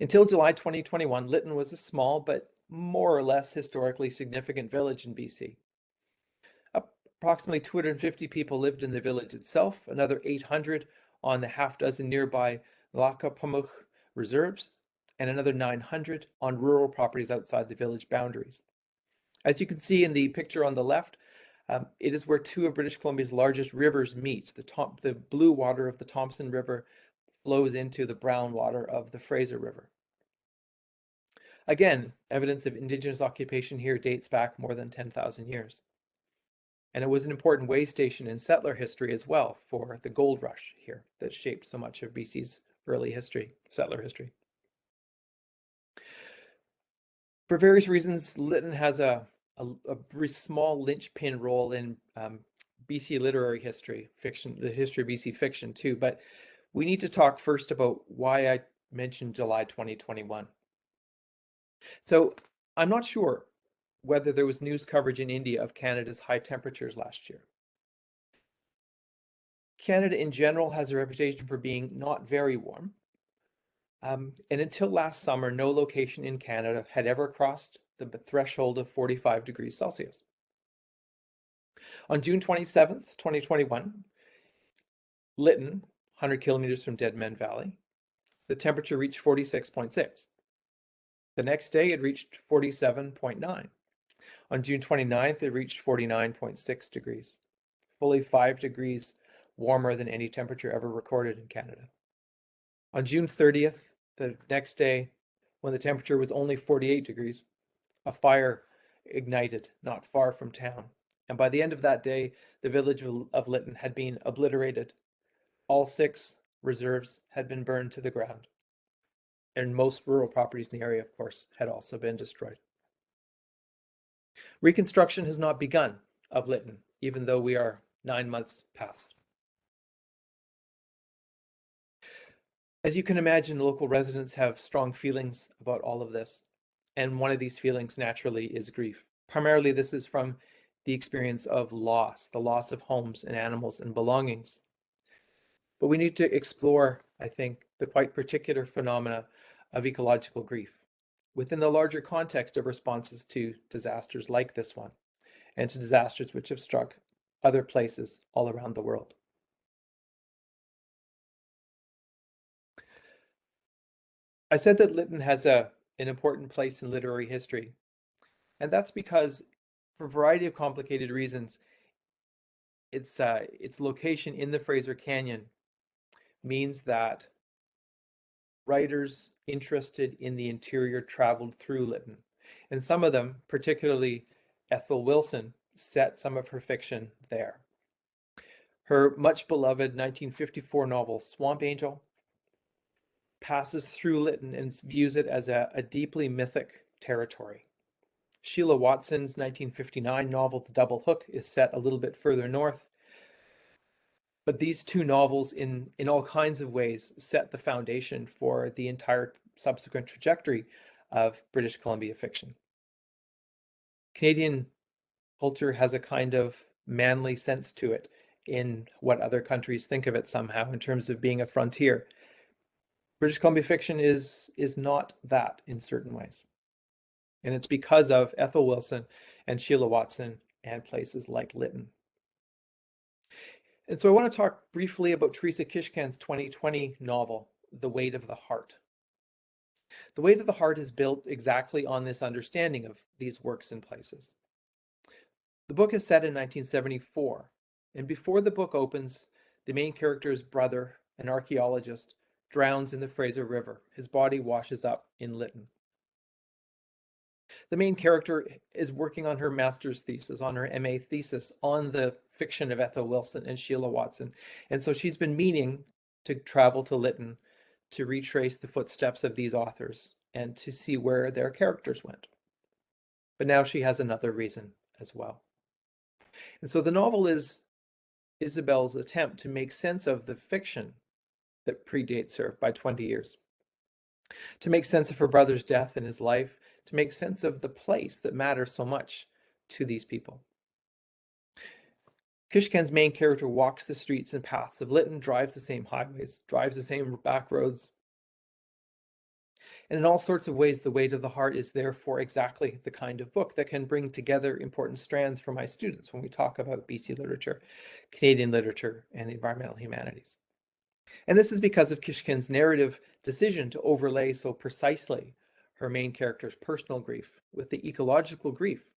Speaker 9: Until July 2021, Lytton was a small but more or less historically significant village in BC. Approximately 250 people lived in the village itself, another 800 on the half-dozen nearby Lakapamuch reserves, and another 900 on rural properties outside the village boundaries. As you can see in the picture on the left, it is where two of British Columbia's largest rivers meet. The blue water of the Thompson River flows into the brown water of the Fraser River. Again, evidence of Indigenous occupation here dates back more than 10,000 years. And it was an important way station in settler history as well for the gold rush here that shaped so much of BC's early history, settler history. For various reasons, Lytton has a very small linchpin role in BC literary history, fiction, the history of BC fiction too, but we need to talk first about why I mentioned July 2021. So I'm not sure whether there was news coverage in India of Canada's high temperatures last year. Canada in general has a reputation for being not very warm. And until last summer, no location in Canada had ever crossed the threshold of 45 degrees Celsius. On June 27th, 2021, Lytton, 100 kilometers from Dead Man Valley, the temperature reached 46.6. The next day, it reached 47.9. On June 29th, it reached 49.6 degrees, fully 5 degrees warmer than any temperature ever recorded in Canada. On June 30th, the next day, when the temperature was only 48 degrees, a fire ignited not far from town. And by the end of that day, the village of Lytton had been obliterated. All 6 reserves had been burned to the ground. And most rural properties in the area, of course, had also been destroyed. Reconstruction has not begun of Lytton, even though we are 9 months past. As you can imagine, local residents have strong feelings about all of this. And one of these feelings naturally is grief. Primarily, this is from the experience of loss, the loss of homes and animals and belongings. But we need to explore, I think, the quite particular phenomena of ecological grief within the larger context of responses to disasters like this one and to disasters which have struck other places all around the world. I said that Lytton has an important place in literary history, and that's because, for a variety of complicated reasons, its location in the Fraser Canyon means that writers interested in the interior traveled through Lytton, and some of them, particularly Ethel Wilson, set some of her fiction there. Her much beloved 1954 novel Swamp Angel passes through Lytton and views it as a deeply mythic territory. Sheila Watson's 1959 novel The Double Hook is set a little bit further north. But these two novels, in all kinds of ways, set the foundation for the entire subsequent trajectory of British Columbia fiction. Canadian culture has a kind of manly sense to it in what other countries think of it somehow in terms of being a frontier. British Columbia fiction is not that in certain ways. And it's because of Ethel Wilson and Sheila Watson and places like Lytton. And so I want to talk briefly about Teresa Kishkan's 2020 novel, The Weight of the Heart. The Weight of the Heart is built exactly on this understanding of these works and places. The book is set in 1974, and before the book opens, the main character's brother, an archaeologist, drowns in the Fraser River. His body washes up in Lytton. The main character is working on her master's thesis, on her MA thesis, on the fiction of Ethel Wilson and Sheila Watson. And so she's been meaning to travel to Lytton to retrace the footsteps of these authors and to see where their characters went. But now she has another reason as well. And so the novel is Isabel's attempt to make sense of the fiction that predates her by 20 years, to make sense of her brother's death in his life, to make sense of the place that matters so much to these people. Kishken's main character walks the streets and paths of Lytton, drives the same highways, drives the same back roads. And in all sorts of ways, The Way to the Heart is therefore exactly the kind of book that can bring together important strands for my students when we talk about BC literature, Canadian literature, and the environmental humanities. And this is because of Kishken's narrative decision to overlay so precisely her main character's personal grief with the ecological grief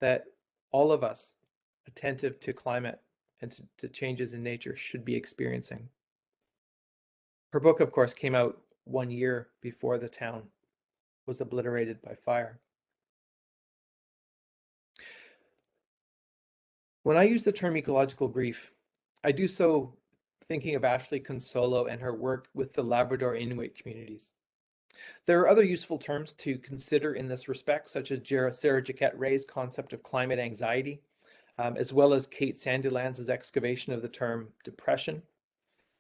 Speaker 9: that all of us attentive to climate and to changes in nature should be experiencing. Her book, of course, came out 1 year before the town was obliterated by fire. When I use the term ecological grief, I do so thinking of Ashley Consolo and her work with the Labrador Inuit communities. There are other useful terms to consider in this respect, such as Sarah Jaquette Ray's concept of climate anxiety, as well as Kate Sandilands' excavation of the term depression.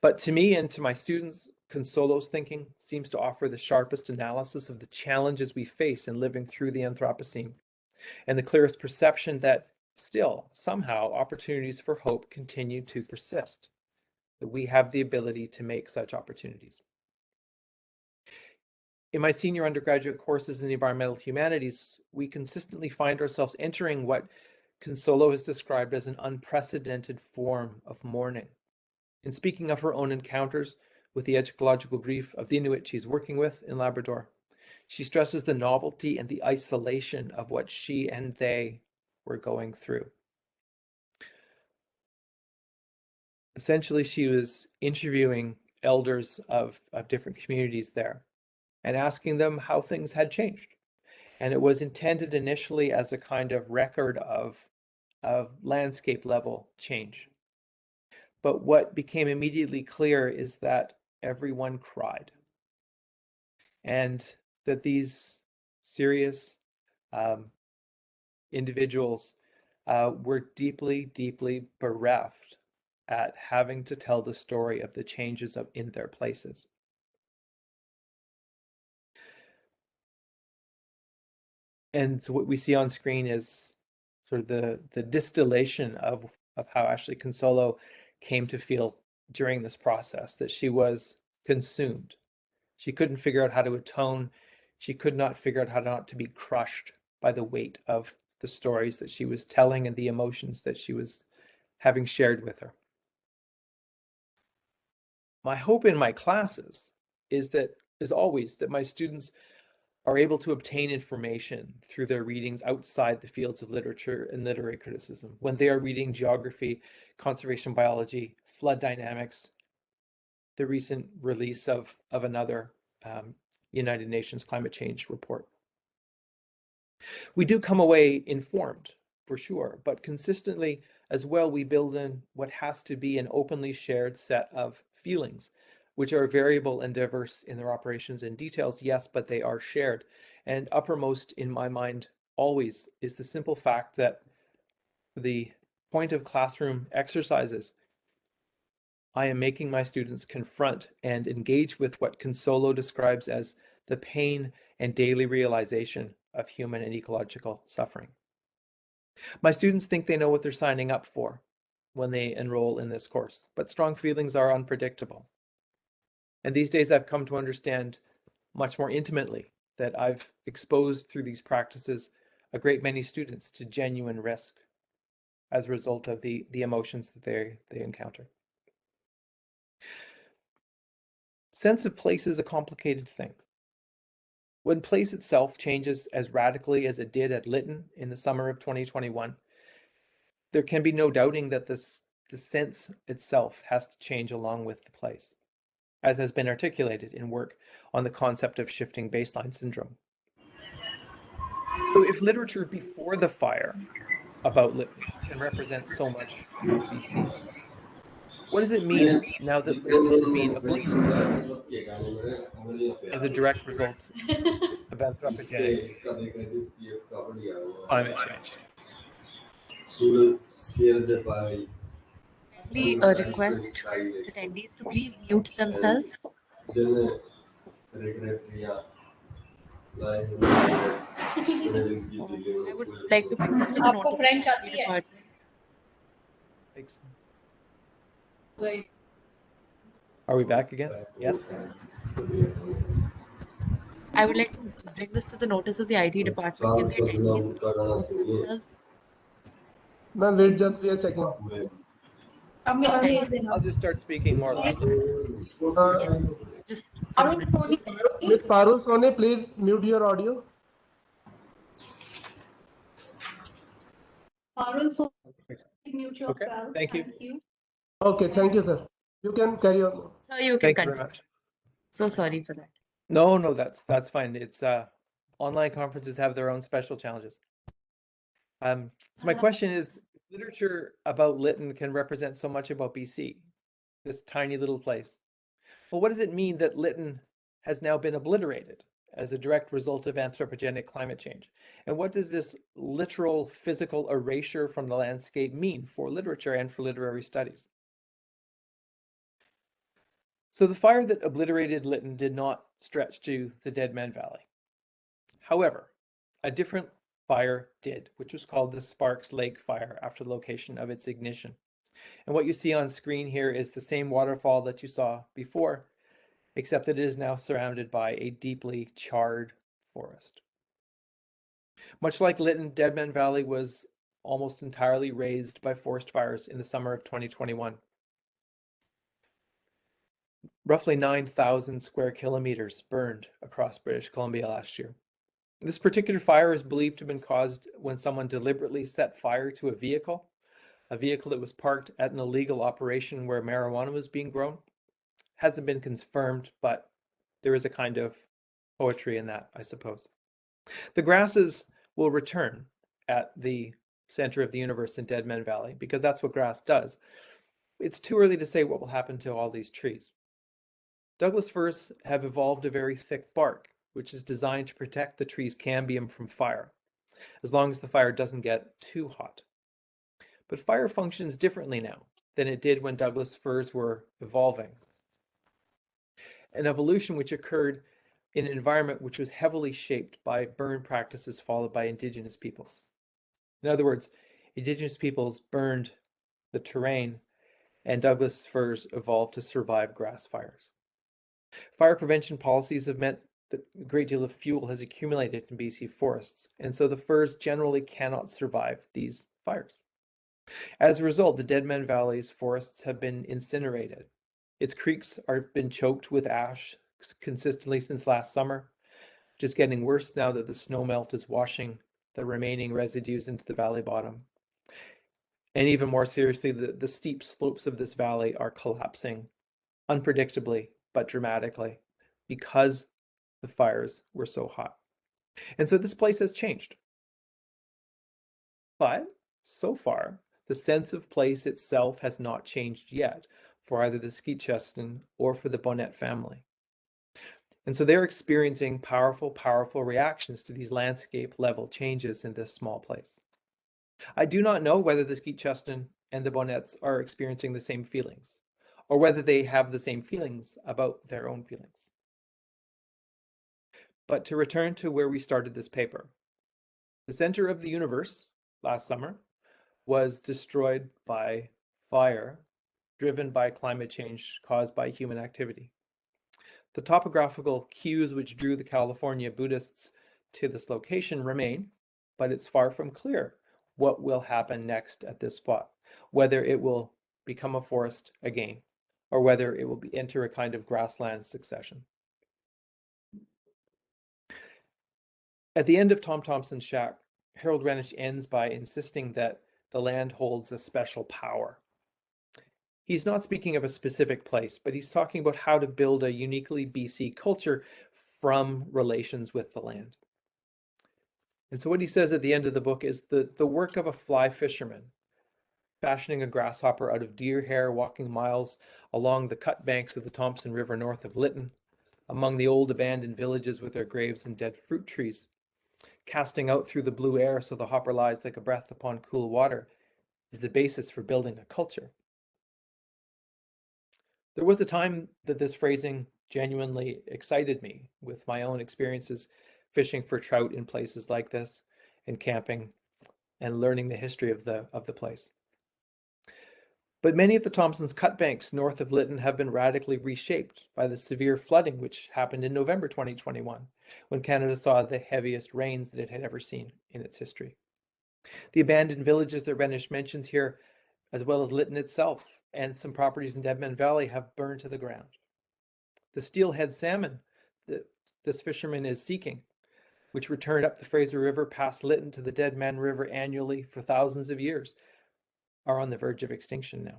Speaker 9: But to me and to my students, Consolo's thinking seems to offer the sharpest analysis of the challenges we face in living through the Anthropocene, and the clearest perception that still, somehow, opportunities for hope continue to persist, that we have the ability to make such opportunities. In my senior undergraduate courses in the environmental humanities, we consistently find ourselves entering what Consolo has described as an unprecedented form of mourning. In speaking of her own encounters with the ecological grief of the Inuit she's working with in Labrador, she stresses the novelty and the isolation of what she and they were going through. Essentially, she was interviewing elders of different communities there and asking them how things had changed. And it was intended initially as a kind of record of landscape level change. But what became immediately clear is that everyone cried, and that these serious individuals were deeply, deeply bereft at having to tell the story of the changes in their places. And so what we see on screen is sort of the distillation of how Ashley Consolo came to feel during this process, that she was consumed. She couldn't figure out how to atone. She could not figure out how not to be crushed by the weight of the stories that she was telling and the emotions that she was having shared with her. My hope in my classes is always that my students are able to obtain information through their readings outside the fields of literature and literary criticism, when they are reading geography, conservation biology, flood dynamics, the recent release of another United Nations climate change report. We do come away informed, for sure, but consistently as well, we build in what has to be an openly shared set of feelings, which are variable and diverse in their operations and details, yes, but they are shared. And uppermost in my mind always is the simple fact that the point of classroom exercises, I am making my students confront and engage with what Consolo describes as the pain and daily realization of human and ecological suffering. My students think they know what they're signing up for when they enroll in this course, but strong feelings are unpredictable. And these days I've come to understand much more intimately that I've exposed through these practices a great many students to genuine risk as a result of the emotions that they encounter. Sense of place is a complicated thing. When place itself changes as radically as it did at Lytton in the summer of 2021, there can be no doubting that the sense itself has to change along with the place, as has been articulated in work on the concept of shifting baseline syndrome. So if literature before the fire about Lytton can represent so much of BC, What does it mean now that Lytton is being obliterated as a direct result of anthropogenic climate change?
Speaker 1: Kindly request attendees to please mute themselves. I would like to bring this to the notice of the IT department.
Speaker 9: Thanks. Are we back again? Yes.
Speaker 1: I would like to bring this to the notice of the IT department. Can the attendees please mute themselves?
Speaker 4: Ma'am, wait, just we are checking.
Speaker 9: I'll just start speaking more loudly.
Speaker 1: Just
Speaker 4: Miss Parul Sone, please mute your audio.
Speaker 3: Parul, so mute yourself.
Speaker 9: Okay, thank you.
Speaker 4: Okay, thank you, sir. You can carry on.
Speaker 1: So you can
Speaker 9: Thank you
Speaker 1: continue.
Speaker 9: very much.
Speaker 1: So sorry for that.
Speaker 9: No, that's fine. It's online conferences have their own special challenges. So my question is, literature about Lytton can represent so much about BC, this tiny little place. Well, what does it mean that Lytton has now been obliterated as a direct result of anthropogenic climate change? And what does this literal physical erasure from the landscape mean for literature and for literary studies? So the fire that obliterated Lytton did not stretch to the Dead Man Valley. However, a different fire did, which was called the Sparks Lake Fire after the location of its ignition. And what you see on screen here is the same waterfall that you saw before, except that it is now surrounded by a deeply charred forest. Much like Lytton, Dead Man Valley was almost entirely razed by forest fires in the summer of 2021. Roughly 9,000 square kilometers burned across British Columbia last year. This particular fire is believed to have been caused when someone deliberately set fire to a vehicle that was parked at an illegal operation where marijuana was being grown. Hasn't been confirmed, but there is a kind of poetry in that, I suppose. The grasses will return at the center of the universe in Dead Man Valley because that's what grass does. It's too early to say what will happen to all these trees. Douglas firs have evolved a very thick bark, which is designed to protect the tree's cambium from fire, as long as the fire doesn't get too hot. But fire functions differently now than it did when Douglas firs were evolving. An evolution which occurred in an environment which was heavily shaped by burn practices followed by Indigenous peoples. In other words, Indigenous peoples burned the terrain and Douglas firs evolved to survive grass fires. Fire prevention policies have meant that a great deal of fuel has accumulated in BC forests, and so the firs generally cannot survive these fires. As a result, the Dead Man Valley's forests have been incinerated. Its creeks have been choked with ash consistently since last summer, which is getting worse now that the snow melt is washing the remaining residues into the valley bottom. And even more seriously, the steep slopes of this valley are collapsing unpredictably but dramatically because the fires were so hot. And so this place has changed. But so far, the sense of place itself has not changed yet for either the Skeetcheston or for the Bonnet family. And so they're experiencing powerful reactions to these landscape level changes in this small place. I do not know whether the Skeetcheston and the Bonnets are experiencing the same feelings, or whether they have the same feelings about their own feelings. But to return to where we started this paper, the center of the universe last summer was destroyed by fire driven by climate change caused by human activity. The topographical cues which drew the California Buddhists to this location remain, but it's far from clear what will happen next at this spot, whether it will become a forest again, or whether it will enter a kind of grassland succession. At the end of Tom Thompson's Shack, Harold Renich ends by insisting that the land holds a special power. He's not speaking of a specific place, but he's talking about how to build a uniquely BC culture from relations with the land. And so what he says at the end of the book is the work of a fly fisherman fashioning a grasshopper out of deer hair, walking miles along the cut banks of the Thompson River north of Lytton, among the old abandoned villages with their graves and dead fruit trees, casting out through the blue air so the hopper lies like a breath upon cool water, is the basis for building a culture. There was a time that this phrasing genuinely excited me with my own experiences fishing for trout in places like this and camping and learning the history of the place. But many of the Thompson's cut banks north of Lytton have been radically reshaped by the severe flooding which happened in November 2021, when Canada saw the heaviest rains that it had ever seen in its history. The abandoned villages that Renish mentions here, as well as Lytton itself and some properties in Deadman Valley, have burned to the ground. The steelhead salmon that this fisherman is seeking, which returned up the Fraser River past Lytton to the Dead Man River annually for thousands of years, are on the verge of extinction now.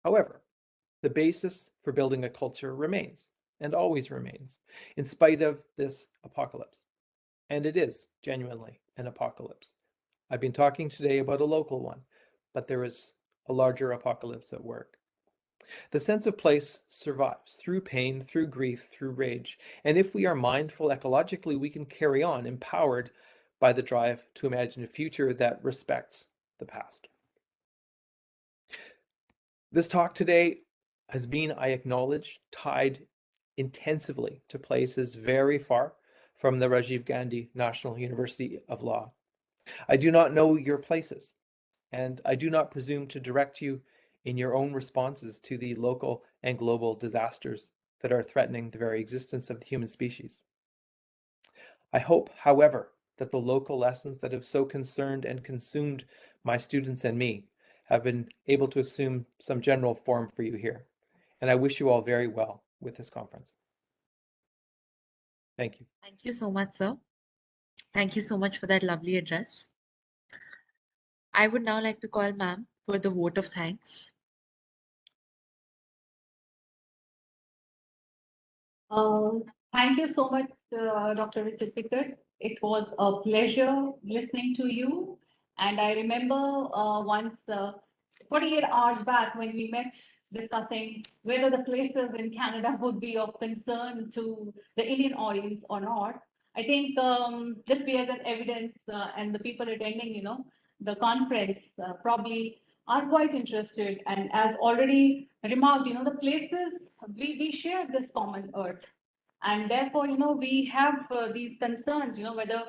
Speaker 9: However, the basis for building a culture remains, and always remains, in spite of this apocalypse. And it is genuinely an apocalypse. I've been talking today about a local one, but there is a larger apocalypse at work. The sense of place survives through pain, through grief, through rage. And if we are mindful ecologically, we can carry on empowered by the drive to imagine a future that respects the past. This talk today has been, I acknowledge, tied intensively to places very far from the Rajiv Gandhi National University of Law. I do not know your places, and I do not presume to direct you in your own responses to the local and global disasters that are threatening the very existence of the human species. I hope, however, that the local lessons that have so concerned and consumed my students and me have been able to assume some general form for you here. And I wish you all very well with this conference. Thank you.
Speaker 1: Thank you so much, sir. Thank you so much for that lovely address. I would now like to call ma'am for the vote of thanks.
Speaker 3: Thank you so much, Dr. Richard Pickard. It was a pleasure listening to you. And I remember once 48 hours back when we met discussing whether the places in Canada would be of concern to the Indian audience or not. I think just be as an evidence and the people attending, the conference probably are quite interested. And as already remarked, the places we share this common earth. And therefore, we have these concerns, whether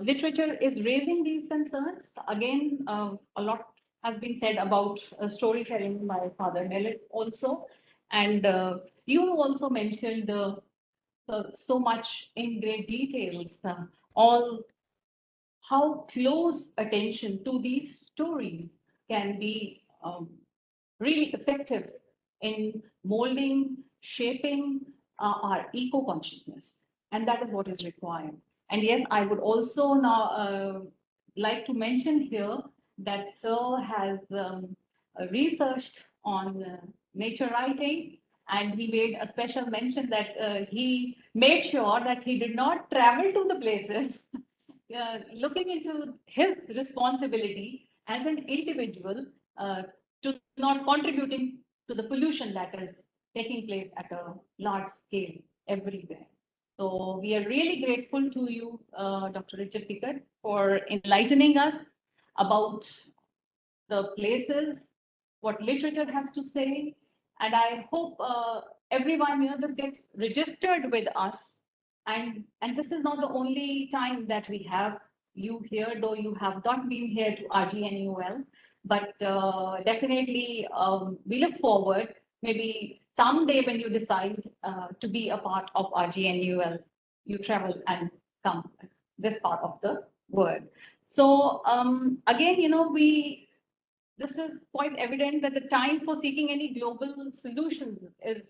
Speaker 3: literature is raising these concerns. Again, a lot has been said about storytelling by Father Nellanatt also. And you also mentioned so much in great details, all how close attention to these stories can be really effective in molding, shaping our eco-consciousness. And that is what is required. And yes, I would also now like to mention here that Sir has researched on nature writing, and he made a special mention that he made sure that he did not travel to the places, looking into his responsibility as an individual to not contributing to the pollution that is taking place at a large scale everywhere. So we are really grateful to you, Dr. Richard Pickard, for enlightening us about the places, what literature has to say. And I hope everyone, this gets registered with us. And this is not the only time that we have you here, though you have not been here to RGNUL. But definitely, we look forward, maybe someday when you decide to be a part of RGNUL, you travel and come this part of the world. So again, this is quite evident that the time for seeking any global solutions is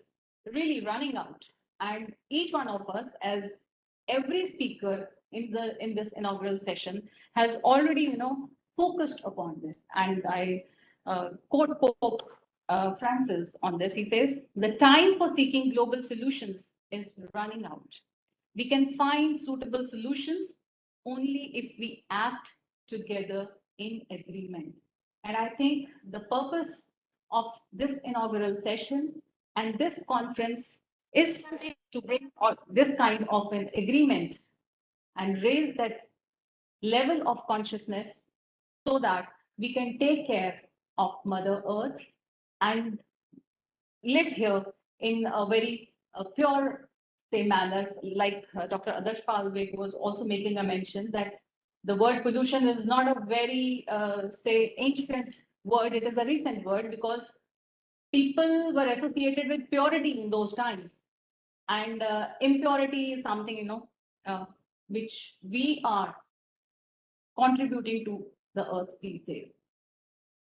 Speaker 3: really running out. And each one of us, as every speaker in this inaugural session, has already, focused upon this. And I quote Pope Francis on this. He says, "The time for seeking global solutions is running out. We can find suitable solutions only if we act together in agreement. And I think the purpose of this inaugural session and this conference is to bring this kind of an agreement and raise that level of consciousness so that we can take care of Mother Earth and live here in a very pure manner, like Dr. Adarsh Pal Vig was also making a mention that the word pollution is not a very, ancient word. It is a recent word because people were associated with purity in those times. And impurity is something, which we are contributing to the earth these days.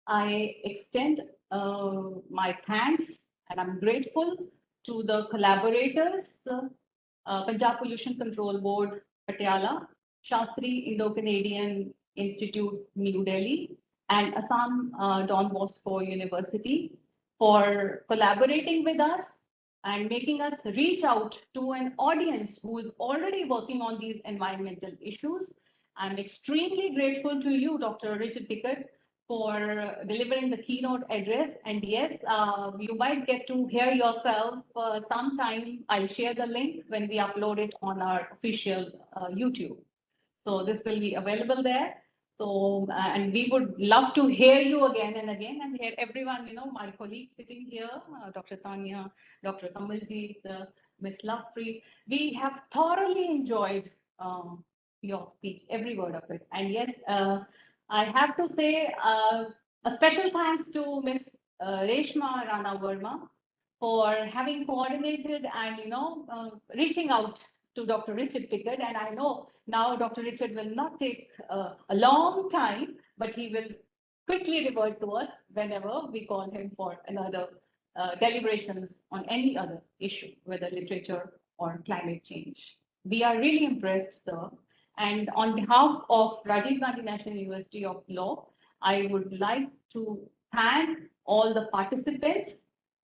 Speaker 3: I extend my thanks and I'm grateful to the collaborators, Punjab Pollution Control Board, Patiala, Shastri Indo-Canadian Institute, New Delhi, and Assam Don Bosco University for collaborating with us and making us reach out to an audience who is already working on these environmental issues. I'm extremely grateful to you, Dr. Richard Pickard, for delivering the keynote address. And yes, you might get to hear yourself sometime. I'll share the link when we upload it on our official YouTube. So this will be available there. So, and we would love to hear you again and again and hear everyone, my colleagues sitting here, Dr. Tanya, Dr. Kamaljeet, Ms. Lovepreet. We have thoroughly enjoyed your speech, every word of it. And yes, I have to say a special thanks to Ms. Reshma Rana Verma for having coordinated and reaching out to Dr. Richard Pickard. And I know now Dr. Richard will not take a long time, but he will quickly revert to us whenever we call him for another deliberations on any other issue, whether literature or climate change. We are really impressed, sir. And on behalf of Rajiv Gandhi National University of Law, I would like to thank all the participants,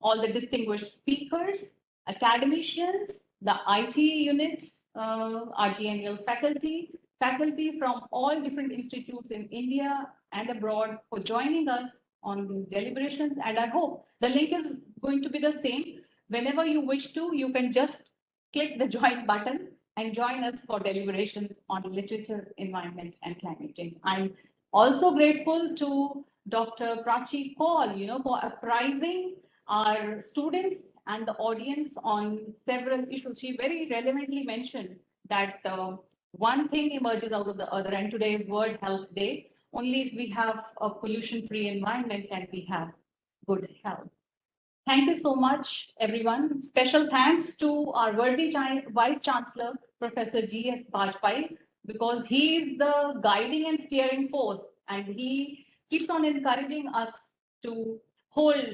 Speaker 3: all the distinguished speakers, academicians, the IT unit, RGNUL faculty from all different institutes in India and abroad for joining us on these deliberations. And I hope the link is going to be the same. Whenever you wish to, you can just click the join button and join us for deliberations on literature, environment, and climate change. I'm also grateful to Dr. Prachi Kaul, for apprising our students and the audience on several issues. She very relevantly mentioned that one thing emerges out of the other, and today is World Health Day. Only if we have a pollution-free environment can we have good health. Thank you so much, everyone. Special thanks to our worthy Vice-Chancellor, Professor G.S. Bajpai, because he is the guiding and steering force, and he keeps on encouraging us to hold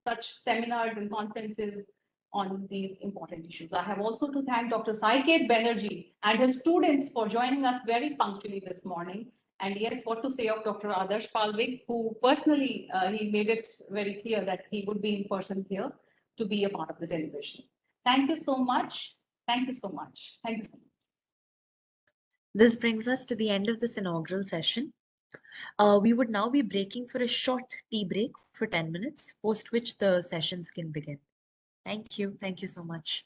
Speaker 3: such seminars and conferences on these important issues. I have also to thank Dr. Saiket Banerjee and his students for joining us very punctually this morning. And yes, what to say of Dr. Adarsh Pal Vig, who personally, he made it very clear that he would be in person here to be a part of the deliberations. Thank you so much. Thank you so much. Thank you so much.
Speaker 1: This brings us to the end of this inaugural session. We would now be breaking for a short tea break for 10 minutes, post which the sessions can begin. Thank you. Thank you so much.